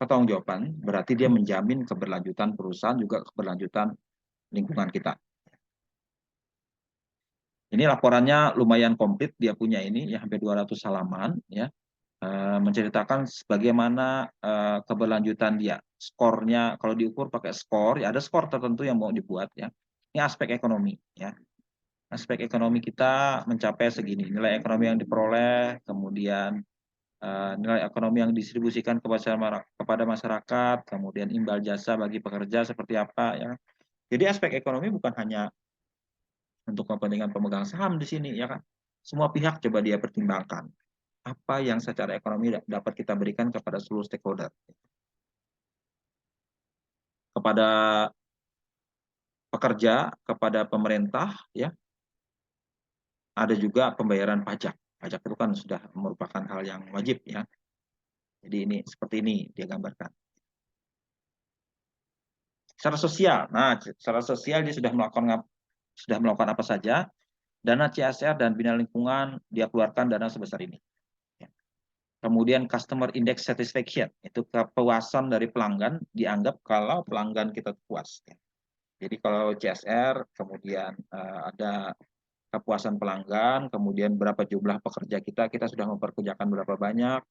pertanggungjawaban, berarti dia menjamin keberlanjutan perusahaan juga keberlanjutan lingkungan kita. Ini laporannya lumayan komplit, dia punya ini ya hampir 200 halaman ya. Menceritakan bagaimana keberlanjutan dia. Skornya kalau diukur pakai skor, ya ada skor tertentu yang mau dibuat ya. Ini aspek ekonomi ya. Aspek ekonomi kita mencapai segini, nilai ekonomi yang diperoleh, kemudian nilai ekonomi yang didistribusikan kepada masyarakat, kemudian imbal jasa bagi pekerja seperti apa ya. Jadi aspek ekonomi bukan hanya untuk kepentingan pemegang saham di sini ya kan. Semua pihak coba dia pertimbangkan apa yang secara ekonomi dapat kita berikan kepada seluruh stakeholder. Kepada pekerja, kepada pemerintah ya. Ada juga pembayaran pajak. Pajak itu kan sudah merupakan hal yang wajib ya. Jadi ini seperti ini dia gambarkan. Secara sosial, nah secara sosial dia sudah melakukan apa saja. Dana CSR dan bina lingkungan dia keluarkan dana sebesar ini. Kemudian customer index satisfaction, itu kepuasan dari pelanggan dianggap kalau pelanggan kita puas. Jadi kalau CSR, kemudian ada kepuasan pelanggan, kemudian berapa jumlah pekerja kita sudah memperkerjakan berapa banyak,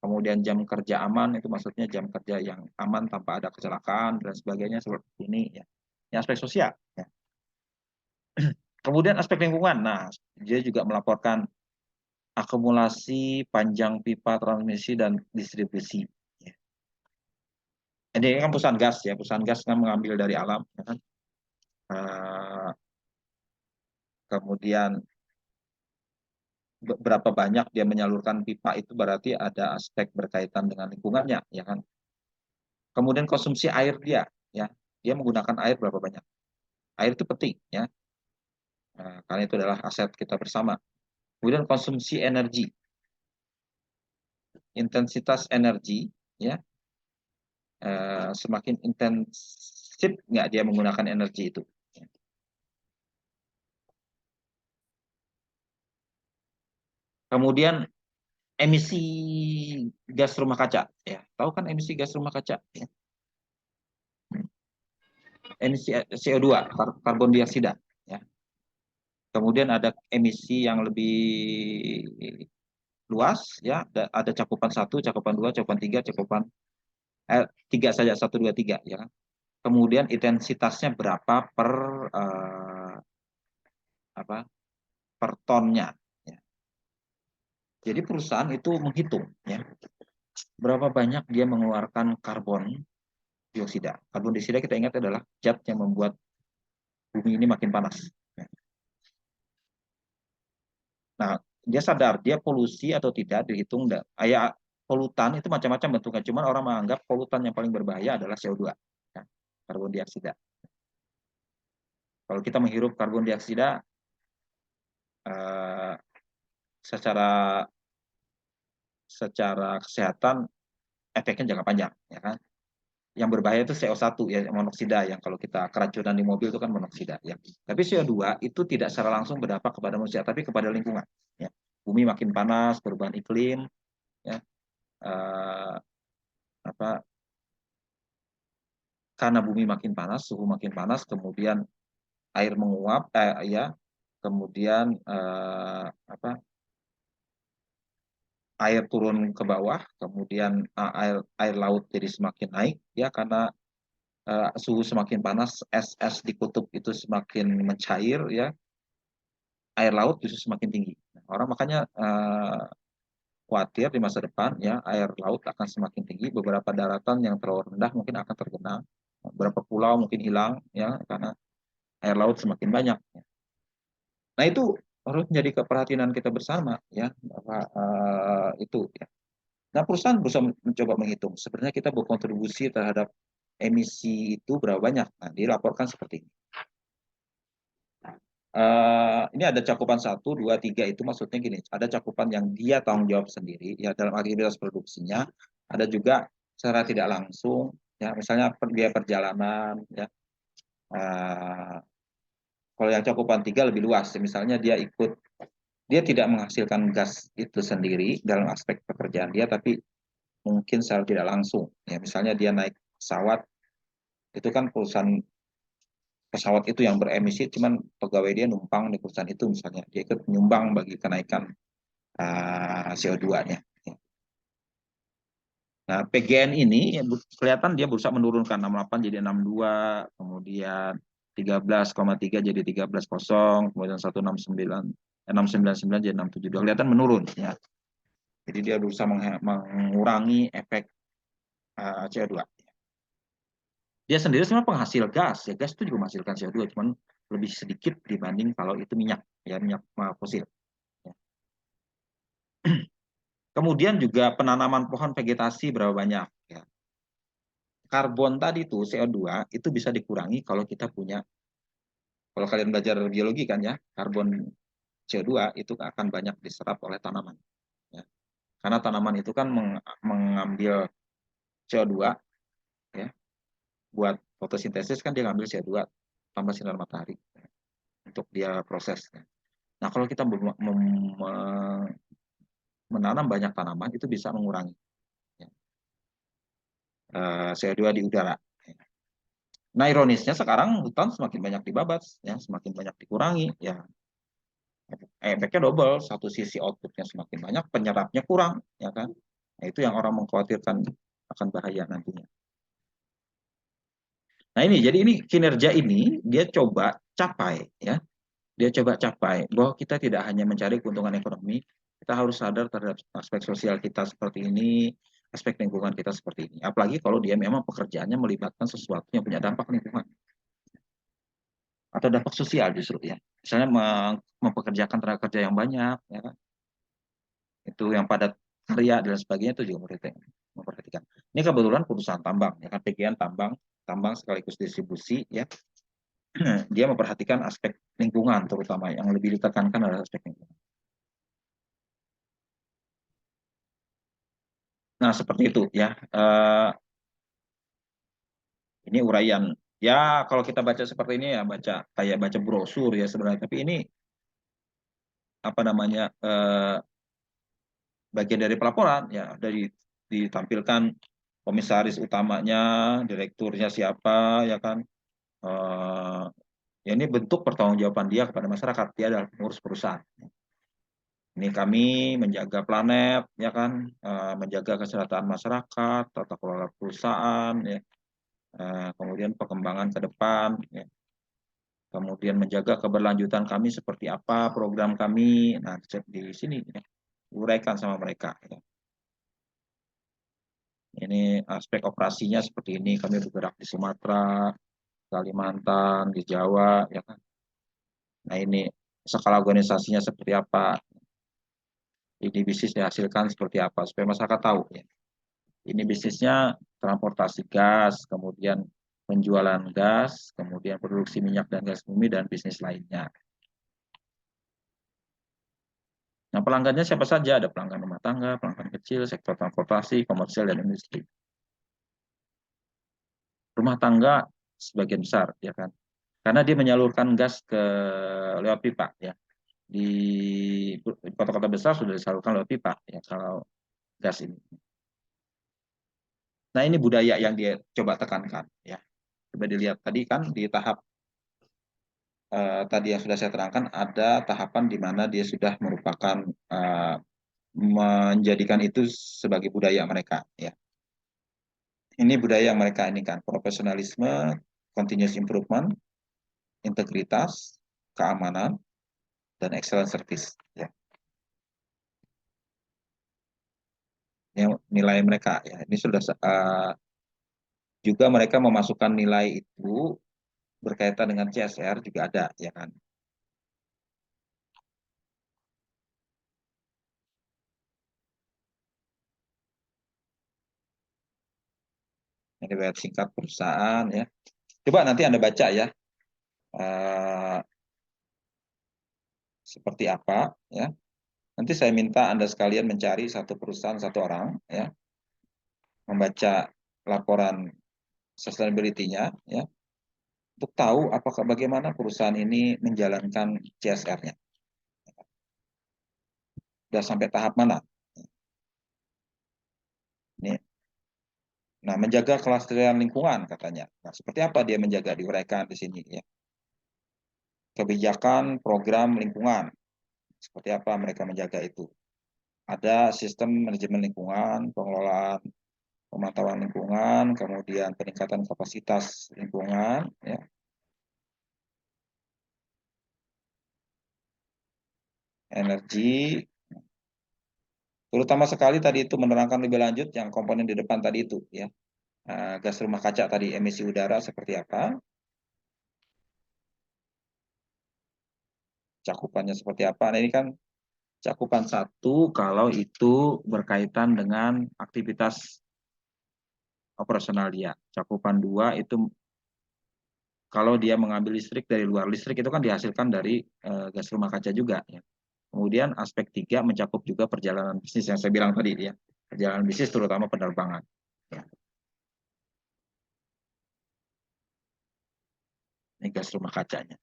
kemudian jam kerja aman, itu maksudnya jam kerja yang aman tanpa ada kecelakaan dan sebagainya seperti ini. Ya. ya aspek sosial. Ya. Kemudian aspek lingkungan. Nah, dia juga melaporkan akumulasi panjang pipa transmisi dan distribusi. Ya. Ini kan perusahaan gas ya, perusahaan gas kan mengambil dari alam, ya kan? Kemudian berapa banyak dia menyalurkan pipa itu berarti ada aspek berkaitan dengan lingkungannya, ya kan? Kemudian konsumsi air dia, ya, dia menggunakan air berapa banyak? Air itu penting, ya, karena itu adalah aset kita bersama. Kemudian konsumsi energi, intensitas energi, ya, semakin intensif nggak dia menggunakan energi itu. Kemudian emisi gas rumah kaca, ya, tahu kan emisi gas rumah kaca? Ya? Emisi CO2, karbon dioksida, ya. Kemudian ada emisi yang lebih luas, ya, ada cakupan 1, cakupan 2, cakupan 3, cakupan 3 saja, 1, 2, 3, ya. Kemudian intensitasnya berapa per apa per tonnya, ya. Jadi perusahaan itu menghitung, ya, berapa banyak dia mengeluarkan karbon dioksida. Karbon dioksida kita ingat adalah zat yang membuat bumi ini makin panas. Ya. Nah, dia sadar dia polusi atau tidak dihitung. Ya, polutan itu macam-macam bentuknya. Cuman orang menganggap polutan yang paling berbahaya adalah CO2, ya, karbon dioksida. Kalau kita menghirup karbon dioksida eh, secara kesehatan efeknya jangka panjang, ya kan? Yang berbahaya itu CO1 ya, monoksida, yang kalau kita keracunan di mobil itu kan monoksida, ya. Tapi CO2 itu tidak secara langsung berdampak kepada manusia, tapi kepada lingkungan, ya. Bumi makin panas, perubahan iklim, ya. Eh, apa Karena bumi makin panas, suhu makin panas, kemudian air menguap, ya, kemudian air turun ke bawah, kemudian air laut jadi semakin naik, ya, karena suhu semakin panas, es di kutub itu semakin mencair, ya, air laut justru semakin tinggi. Orang makanya khawatir di masa depan, ya, air laut akan semakin tinggi, beberapa daratan yang terlalu rendah mungkin akan tergenang, beberapa pulau mungkin hilang, ya, karena air laut semakin banyak. Nah, itu harus menjadi keperhatian kita bersama, ya, bahwa itu, ya. Nah, perusahaan berusaha mencoba menghitung sebenarnya kita berkontribusi terhadap emisi itu berapa banyak. Nah, dilaporkan seperti ini. Ini ada cakupan 1, 2, 3, itu maksudnya gini, ada cakupan yang dia tanggung jawab sendiri, ya, dalam aktivitas produksinya, ada juga secara tidak langsung, ya, misalnya biaya perjalanan, ya. Kalau yang cakupan 3 lebih luas, misalnya dia tidak menghasilkan gas itu sendiri dalam aspek pekerjaan dia, tapi mungkin secara tidak langsung, ya, misalnya dia naik pesawat, itu kan perusahaan pesawat itu yang beremisi, cuman pegawai dia numpang di perusahaan itu, misalnya dia ikut menyumbang bagi kenaikan CO2-nya. Nah, PGN ini ya, kelihatan dia berusaha menurunkan 68 jadi 62, kemudian 13,3 jadi 13,0, kemudian 169, 699 jadi 672. Kelihatan menurun, ya. Jadi dia berusaha mengurangi efek CO2. Dia sendiri sebenarnya penghasil gas, ya, gas itu juga menghasilkan CO2, cuman lebih sedikit dibanding kalau itu minyak, ya, minyak fosil. Ya. Kemudian juga penanaman pohon vegetasi berapa banyak, ya. Karbon tadi itu CO2 itu bisa dikurangi kalau kita punya, kalau kalian belajar biologi kan, ya, karbon CO2 itu akan banyak diserap oleh tanaman, ya. Karena tanaman itu kan mengambil CO2, ya, buat fotosintesis kan dia ngambil CO2 tambah sinar matahari, ya, untuk dia proses. Ya. Nah, kalau kita menanam banyak tanaman itu bisa mengurangi, ya, CO2 di udara. Nah, ironisnya sekarang hutan semakin banyak dibabat, ya, semakin banyak dikurangi, ya, efeknya double. Satu sisi outputnya semakin banyak, penyerapnya kurang, ya kan. Nah, itu yang orang mengkhawatirkan akan bahaya nantinya. Nah ini, jadi ini kinerja ini dia coba capai ya, dia coba capai bahwa kita tidak hanya mencari keuntungan ekonomi, kita harus sadar terhadap aspek sosial kita seperti ini, aspek lingkungan kita seperti ini. Apalagi kalau dia memang pekerjaannya melibatkan sesuatu yang punya dampak lingkungan atau dampak sosial justru ya. Misalnya mempekerjakan tenaga kerja yang banyak, ya kan? Itu yang padat karya dan sebagainya itu juga memperhatikan. Ini kebetulan perusahaan tambang, ya kan, PGN tambang, tambang sekaligus distribusi, ya. Dia memperhatikan aspek lingkungan terutama yang lebih ditekankan adalah aspek lingkungan. Nah seperti itu ya. Ini uraian. Ya kalau kita baca seperti ini ya baca kayak baca brosur ya sebenarnya. Tapi ini apa namanya bagian dari pelaporan ya, dari ditampilkan komisaris utamanya, direkturnya siapa, ya kan. Eh, ya ini bentuk pertanggungjawaban dia kepada masyarakat. Dia adalah pengurus perusahaan. Ini kami menjaga planet, ya kan, menjaga kesehatan masyarakat, tata kelola perusahaan, ya, kemudian perkembangan ke depan, ya, kemudian menjaga keberlanjutan kami seperti apa program kami. Nah, di sini ya, uraikan sama mereka. Ya. Ini aspek operasinya seperti ini. Kami bergerak di Sumatera, Kalimantan, di Jawa, ya kan. Nah ini skala organisasinya seperti apa, ini bisnis dihasilkan seperti apa, supaya masyarakat tahu. Ya. Ini bisnisnya transportasi gas, kemudian penjualan gas, kemudian produksi minyak dan gas bumi, dan bisnis lainnya. Nah, pelanggannya siapa saja? Ada pelanggan rumah tangga, pelanggan kecil, sektor transportasi, komersial, dan industri. Rumah tangga sebagian besar, ya kan? Karena dia menyalurkan gas ke lewat pipa, ya. Di kota-kota besar sudah disalurkan lewat pipa, ya, kalau gas ini. Nah, ini budaya yang dia coba tekankan, ya. Coba dilihat tadi kan di tahap tadi yang sudah saya terangkan, ada tahapan di mana dia sudah merupakan menjadikan itu sebagai budaya mereka, ya. Ini budaya yang mereka ini kan, profesionalisme, continuous improvement, integritas, keamanan, dan excellent service. Ya. Yang nilai mereka, ya. Ini sudah juga mereka memasukkan nilai itu berkaitan dengan CSR juga ada, ya kan. Ini riwayat singkat perusahaan, ya. Coba nanti Anda baca ya, uh, seperti apa, ya. Nanti saya minta Anda sekalian mencari satu perusahaan, satu orang, ya, membaca laporan sustainability-nya, ya, untuk tahu apakah bagaimana perusahaan ini menjalankan CSR-nya. Sudah sampai tahap mana? Ini. Nah, menjaga kelestarian lingkungan katanya. Nah, seperti apa dia menjaga, diuraikan di sini, ya. Kebijakan program lingkungan. Seperti apa mereka menjaga itu? Ada sistem manajemen lingkungan, pengelolaan pemantauan lingkungan, kemudian peningkatan kapasitas lingkungan, ya. Energi, terutama sekali tadi itu menerangkan lebih lanjut yang komponen di depan tadi itu, ya. Gas rumah kaca tadi, emisi udara seperti apa, cakupannya seperti apa. Nah, ini kan cakupan satu kalau itu berkaitan dengan aktivitas operasional dia. Cakupan dua itu kalau dia mengambil listrik dari luar, listrik itu kan dihasilkan dari gas rumah kaca juga, ya. Kemudian aspek tiga mencakup juga perjalanan bisnis yang saya bilang tadi, ya. Perjalanan bisnis terutama penerbangan. Ya. Ini gas rumah kacanya.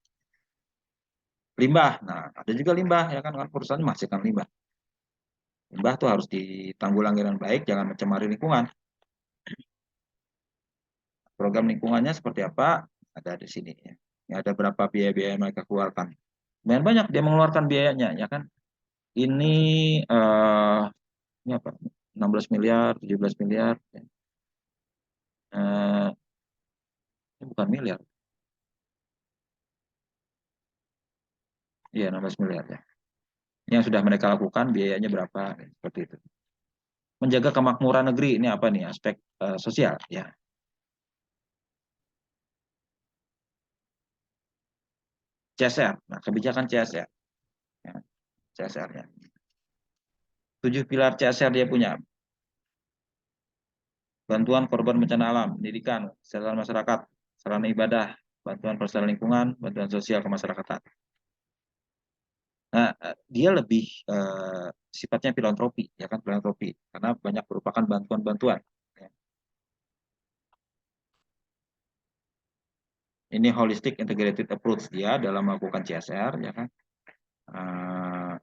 Limbah, nah ada juga limbah, ya kan, perusahaan menghasilkan limbah. Limbah tuh harus ditanggulangi dengan baik, jangan mencemari lingkungan. Program lingkungannya seperti apa? Ada di sini, ya. Ini ada berapa biaya-biaya yang mereka keluarkan. Lumayan banyak dia mengeluarkan biayanya, ya kan. Ini ini apa? 16 miliar, 17 miliar. Ya. Ini bukan miliar. Iya, 16 miliar ya. Yang sudah mereka lakukan biayanya berapa? Seperti itu. Menjaga kemakmuran negeri ini apa nih? Aspek sosial ya. CSR. Nah, kebijakan CSR. Ya, CSR-nya. 7 pilar CSR dia punya. Bantuan korban bencana alam, pendidikan, kesehatan masyarakat, sarana ibadah, bantuan pelestarian lingkungan, bantuan sosial kemasyarakatan. Nah, dia lebih sifatnya filantropi, ya kan, filantropi, karena banyak merupakan bantuan-bantuan. Ya. Ini holistic integrated approach dia dalam melakukan CSR, ya kan, uh,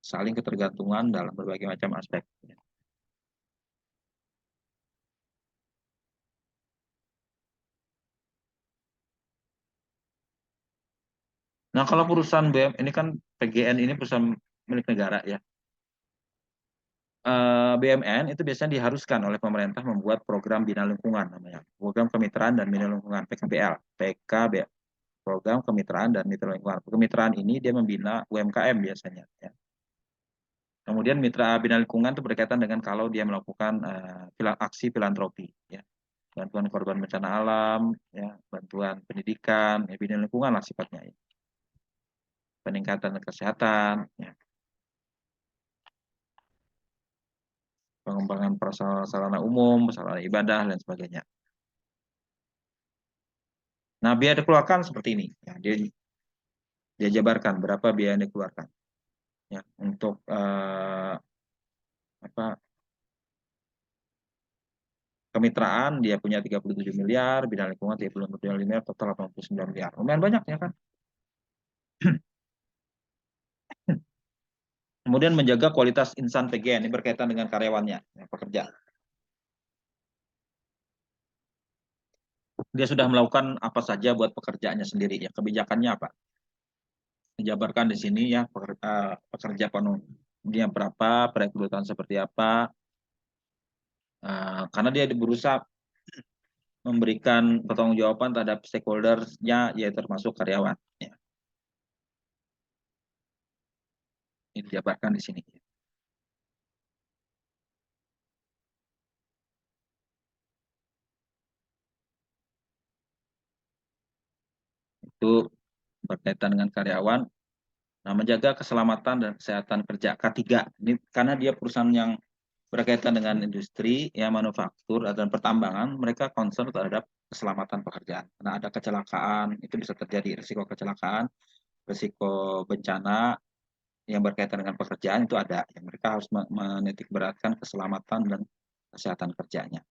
saling ketergantungan dalam berbagai macam aspek. Ya. Nah, kalau perusahaan BUMN ini kan PGN ini perusahaan milik negara ya. BUMN itu biasanya diharuskan oleh pemerintah membuat program bina lingkungan namanya, program kemitraan dan bina lingkungan PKBL, program kemitraan dan mitra lingkungan. Kemitraan ini dia membina UMKM biasanya. Ya. Kemudian mitra bina lingkungan itu berkaitan dengan kalau dia melakukan aksi filantropi, ya. Bantuan korban bencana alam, ya, bantuan pendidikan, ya, bina lingkungan lah sifatnya. Ya. Peningkatan kesehatan, ya. Pengembangan sarana umum, sarana ibadah, dan sebagainya. Nah, biaya dikeluarkan seperti ini. Ya, dia jabarkan berapa biaya yang dikeluarkan. Ya, untuk apa, kemitraan dia punya 37 miliar, bidang lingkungan 30 miliar, total 89 miliar. Lumayan banyak ya kan. Kemudian menjaga kualitas insan PGN ini berkaitan dengan karyawannya, ya, pekerja. Dia sudah melakukan apa saja buat pekerjaannya sendiri ya. Kebijakannya apa? Dijabarkan di sini ya, pekerja penuh. Dia berapa, perekrutan seperti apa, karena dia berusaha memberikan pertanggungjawaban terhadap stakeholders-nya, yaitu termasuk karyawan. Ya. Ini dijabarkan di sini. Itu berkaitan dengan karyawan. Nah, menjaga keselamatan dan kesehatan kerja K3. Ini karena dia perusahaan yang berkaitan dengan industri, ya, manufaktur dan pertambangan, mereka concern terhadap keselamatan pekerjaan. Karena ada kecelakaan, itu bisa terjadi risiko kecelakaan, risiko bencana yang berkaitan dengan pekerjaan itu ada. Yang mereka harus menitik beratkan keselamatan dan kesehatan kerjanya.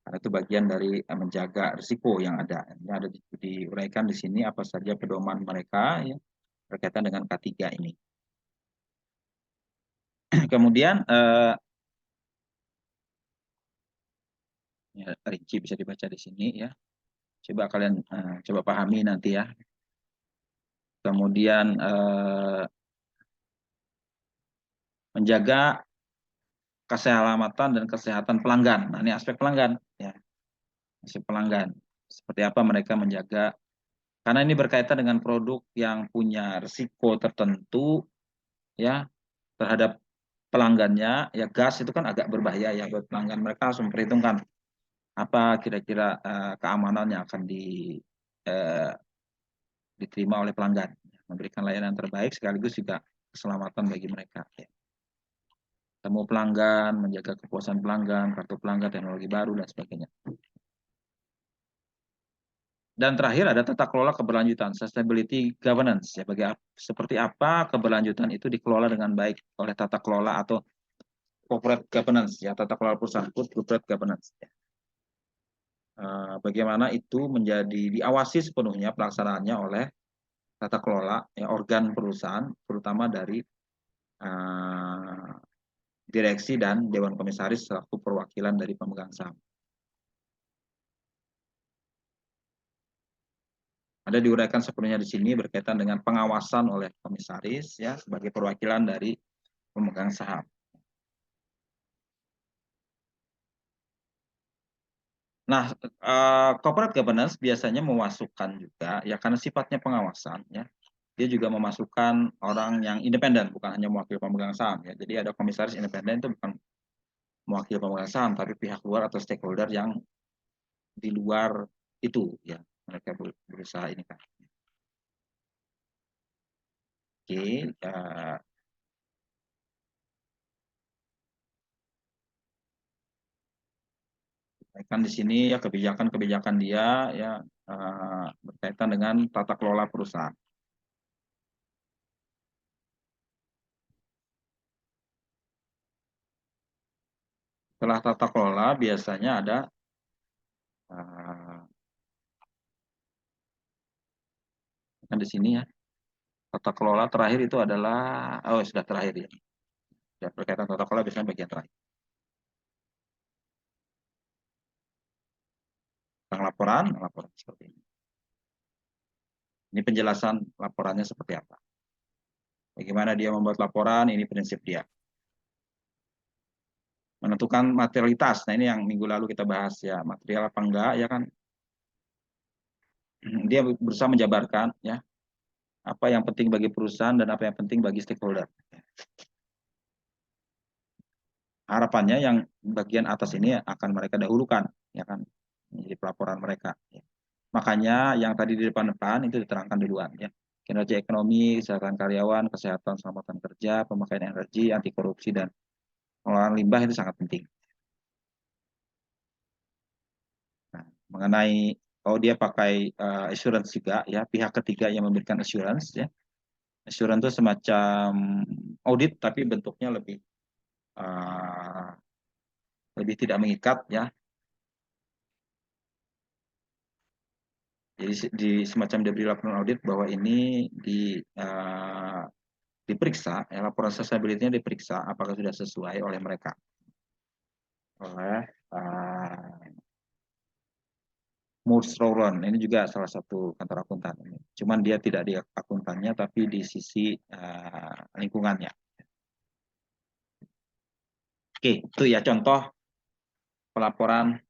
Karena itu bagian dari menjaga risiko yang ada. Yang ada diuraikan di sini apa saja pedoman mereka ya, berkaitan dengan K3 ini. Kemudian ya, rinci bisa dibaca di sini ya. Coba kalian coba pahami nanti ya. Kemudian menjaga keselamatan dan kesehatan pelanggan. Nah, ini aspek pelanggan ya. Aspek pelanggan. Seperti apa mereka menjaga, karena ini berkaitan dengan produk yang punya risiko tertentu ya terhadap pelanggannya, ya gas itu kan agak berbahaya ya buat pelanggan. Mereka harus memperhitungkan apa kira-kira keamanan yang akan uh, diterima oleh pelanggan, memberikan layanan terbaik sekaligus juga keselamatan bagi mereka. Ya. Temu pelanggan, menjaga kepuasan pelanggan, kartu pelanggan, teknologi baru dan sebagainya. Dan terakhir ada tata kelola keberlanjutan, sustainability governance. Ya, seperti apa keberlanjutan itu dikelola dengan baik oleh tata kelola atau corporate governance, ya, tata kelola perusahaan, corporate governance. Ya. Bagaimana itu menjadi diawasi sepenuhnya pelaksanaannya oleh tata kelola ya, organ perusahaan, terutama dari direksi dan dewan komisaris selaku perwakilan dari pemegang saham. Ada diuraikan sepenuhnya di sini berkaitan dengan pengawasan oleh komisaris ya sebagai perwakilan dari pemegang saham. Nah, corporate governance biasanya memasukkan juga ya karena sifatnya pengawasan ya. Dia juga memasukkan orang yang independen, bukan hanya mewakili pemegang saham ya. Jadi ada komisaris independen itu bukan mewakili pemegang saham, tapi pihak luar atau stakeholder yang di luar itu ya. Mereka berusaha ini kan. Oke, kan di sini ya kebijakan-kebijakan dia ya berkaitan dengan tata kelola perusahaan. Setelah tata kelola biasanya ada kan di sini ya tata kelola terakhir itu adalah sudah terakhir ya. Ya, berkaitan tata kelola biasanya bagian terakhir. Tentang laporan seperti ini. Ini penjelasan laporannya seperti apa. Bagaimana dia membuat laporan, ini prinsip dia. Menentukan materialitas, nah ini yang minggu lalu kita bahas ya, material apa enggak ya kan. Dia berusaha menjabarkan ya, apa yang penting bagi perusahaan dan apa yang penting bagi stakeholder. Harapannya yang bagian atas ini akan mereka dahulukan, ya kan, jadi pelaporan mereka. Ya. Makanya yang tadi di depan-depan itu diterangkan duluan ya. Kinerja ekonomi, kesehatan karyawan, kesehatan keselamatan kerja, pemakaian energi, anti korupsi dan pengelolaan limbah itu sangat penting. Nah, mengenai dia pakai assurance juga ya, pihak ketiga yang memberikan assurance ya. Assurance itu semacam audit tapi bentuknya uh, lebih tidak mengikat ya. Jadi semacam diberi laporan audit bahwa ini diperiksa, ya, laporan sustainability-nya diperiksa apakah sudah sesuai oleh mereka, oleh Moores Rowland. Ini juga salah satu kantor akuntan. Cuman dia tidak di akuntannya, tapi di sisi lingkungannya. Oke, itu ya contoh pelaporan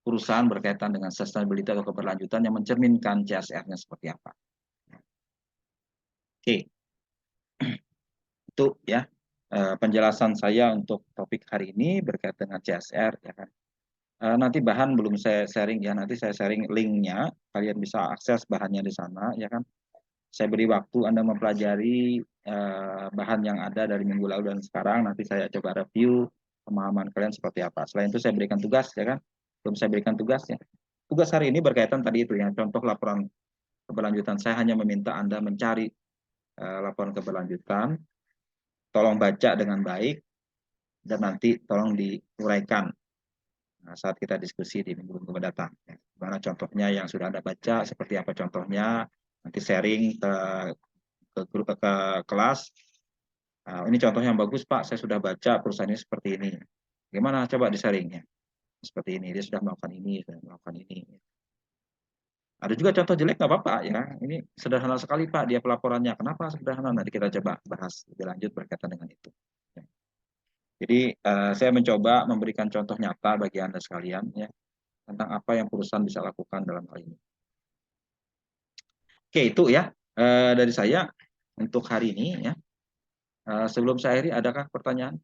perusahaan berkaitan dengan sustainability atau keberlanjutan yang mencerminkan CSR-nya seperti apa. Oke, itu ya penjelasan saya untuk topik hari ini berkaitan dengan CSR ya kan. Nanti bahan belum saya sharing ya, nanti saya sharing linknya, kalian bisa akses bahannya di sana ya kan. Saya beri waktu Anda mempelajari bahan yang ada dari minggu lalu dan sekarang, nanti saya coba review pemahaman kalian seperti apa. Selain itu saya berikan tugas ya kan, belum saya berikan tugas ya. Tugas hari ini berkaitan tadi itu ya, contoh laporan keberlanjutan. Saya hanya meminta Anda mencari laporan keberlanjutan, tolong baca dengan baik, dan nanti tolong diuraikan saat kita diskusi di minggu mendatang. Gimana contohnya yang sudah Anda baca, seperti apa contohnya, nanti sharing ke grup ke kelas. Ini contoh yang bagus Pak, saya sudah baca perusahaan ini seperti ini. Gimana coba di-sharingnya? Seperti ini, dia sudah melakukan ini, sudah melakukan ini. Ada juga contoh jelek nggak apa-apa ya. Ini sederhana sekali Pak dia pelaporannya. Kenapa sederhana? Nanti kita coba bahas lebih lanjut berkaitan dengan itu. Jadi saya mencoba memberikan contoh nyata bagi Anda sekalian ya tentang apa yang perusahaan bisa lakukan dalam hal ini. Oke, itu ya dari saya untuk hari ini ya. Sebelum saya akhiri, adakah pertanyaan?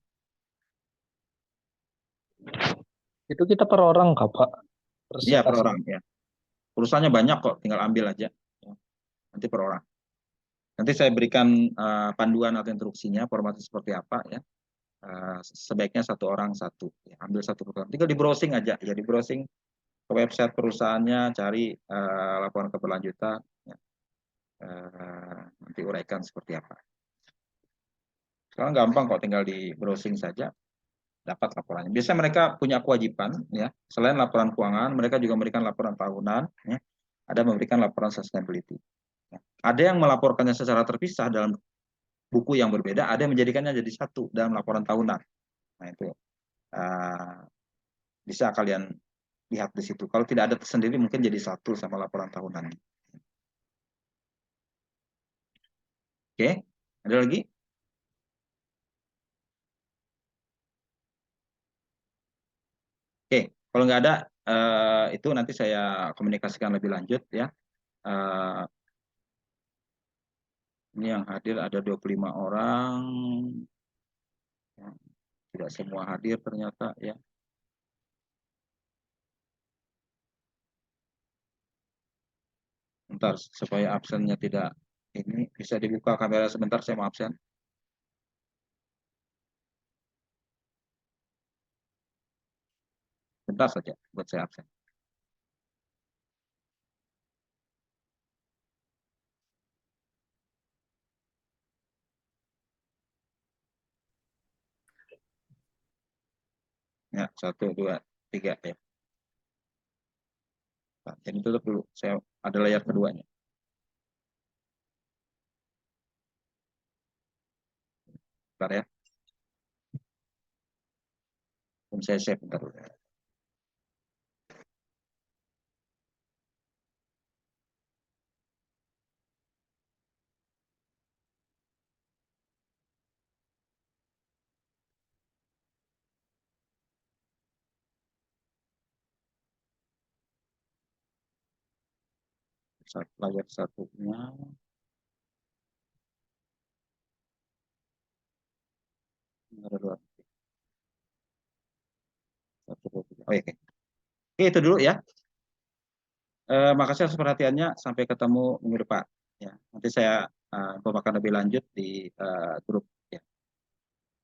Itu kita per orang, Kak, Pak, Iya, per presentasi. orang ya. Perusahaannya banyak kok, tinggal ambil aja. Ya. Nanti per orang. Nanti saya berikan panduan atau instruksinya, formatnya seperti apa ya. Sebaiknya satu orang satu. Ya. Ambil satu perusahaan. Tinggal di browsing aja, ya di browsing ke website perusahaannya, cari laporan keberlanjutan. Ya. Nanti uraikan seperti apa. Sekarang gampang kok, tinggal di browsing saja. Dapat laporannya. Biasanya mereka punya kewajiban, ya. Selain laporan keuangan, mereka juga memberikan laporan tahunan, ya. Ada memberikan laporan sustainability. Ya. Ada yang melaporkannya secara terpisah dalam buku yang berbeda, ada yang menjadikannya jadi satu dalam laporan tahunan. Nah itu bisa kalian lihat di situ. Kalau tidak ada tersendiri, mungkin jadi satu sama laporan tahunan. Oke, ada lagi? Oke, Kalau nggak ada, itu nanti saya komunikasikan lebih lanjut ya. Eh, ini yang hadir ada 25 orang, ya, tidak semua hadir ternyata ya. Bentar, supaya absennya tidak ini, bisa dibuka kamera sebentar, saya mau absen. Bentar saja buat saya absen. Ya, 1, 2, 3 ya. Nah, ini tutup dulu. Saya ada layar keduanya. Bentar ya. Saya save bentar dulu. 1 layar satunya. Ada 2. 1, 2, 3. Oke. Oke, itu dulu ya. Makasih atas perhatiannya. Sampai ketemu minggu depan. Ya, nanti saya informasikan lebih lanjut di grup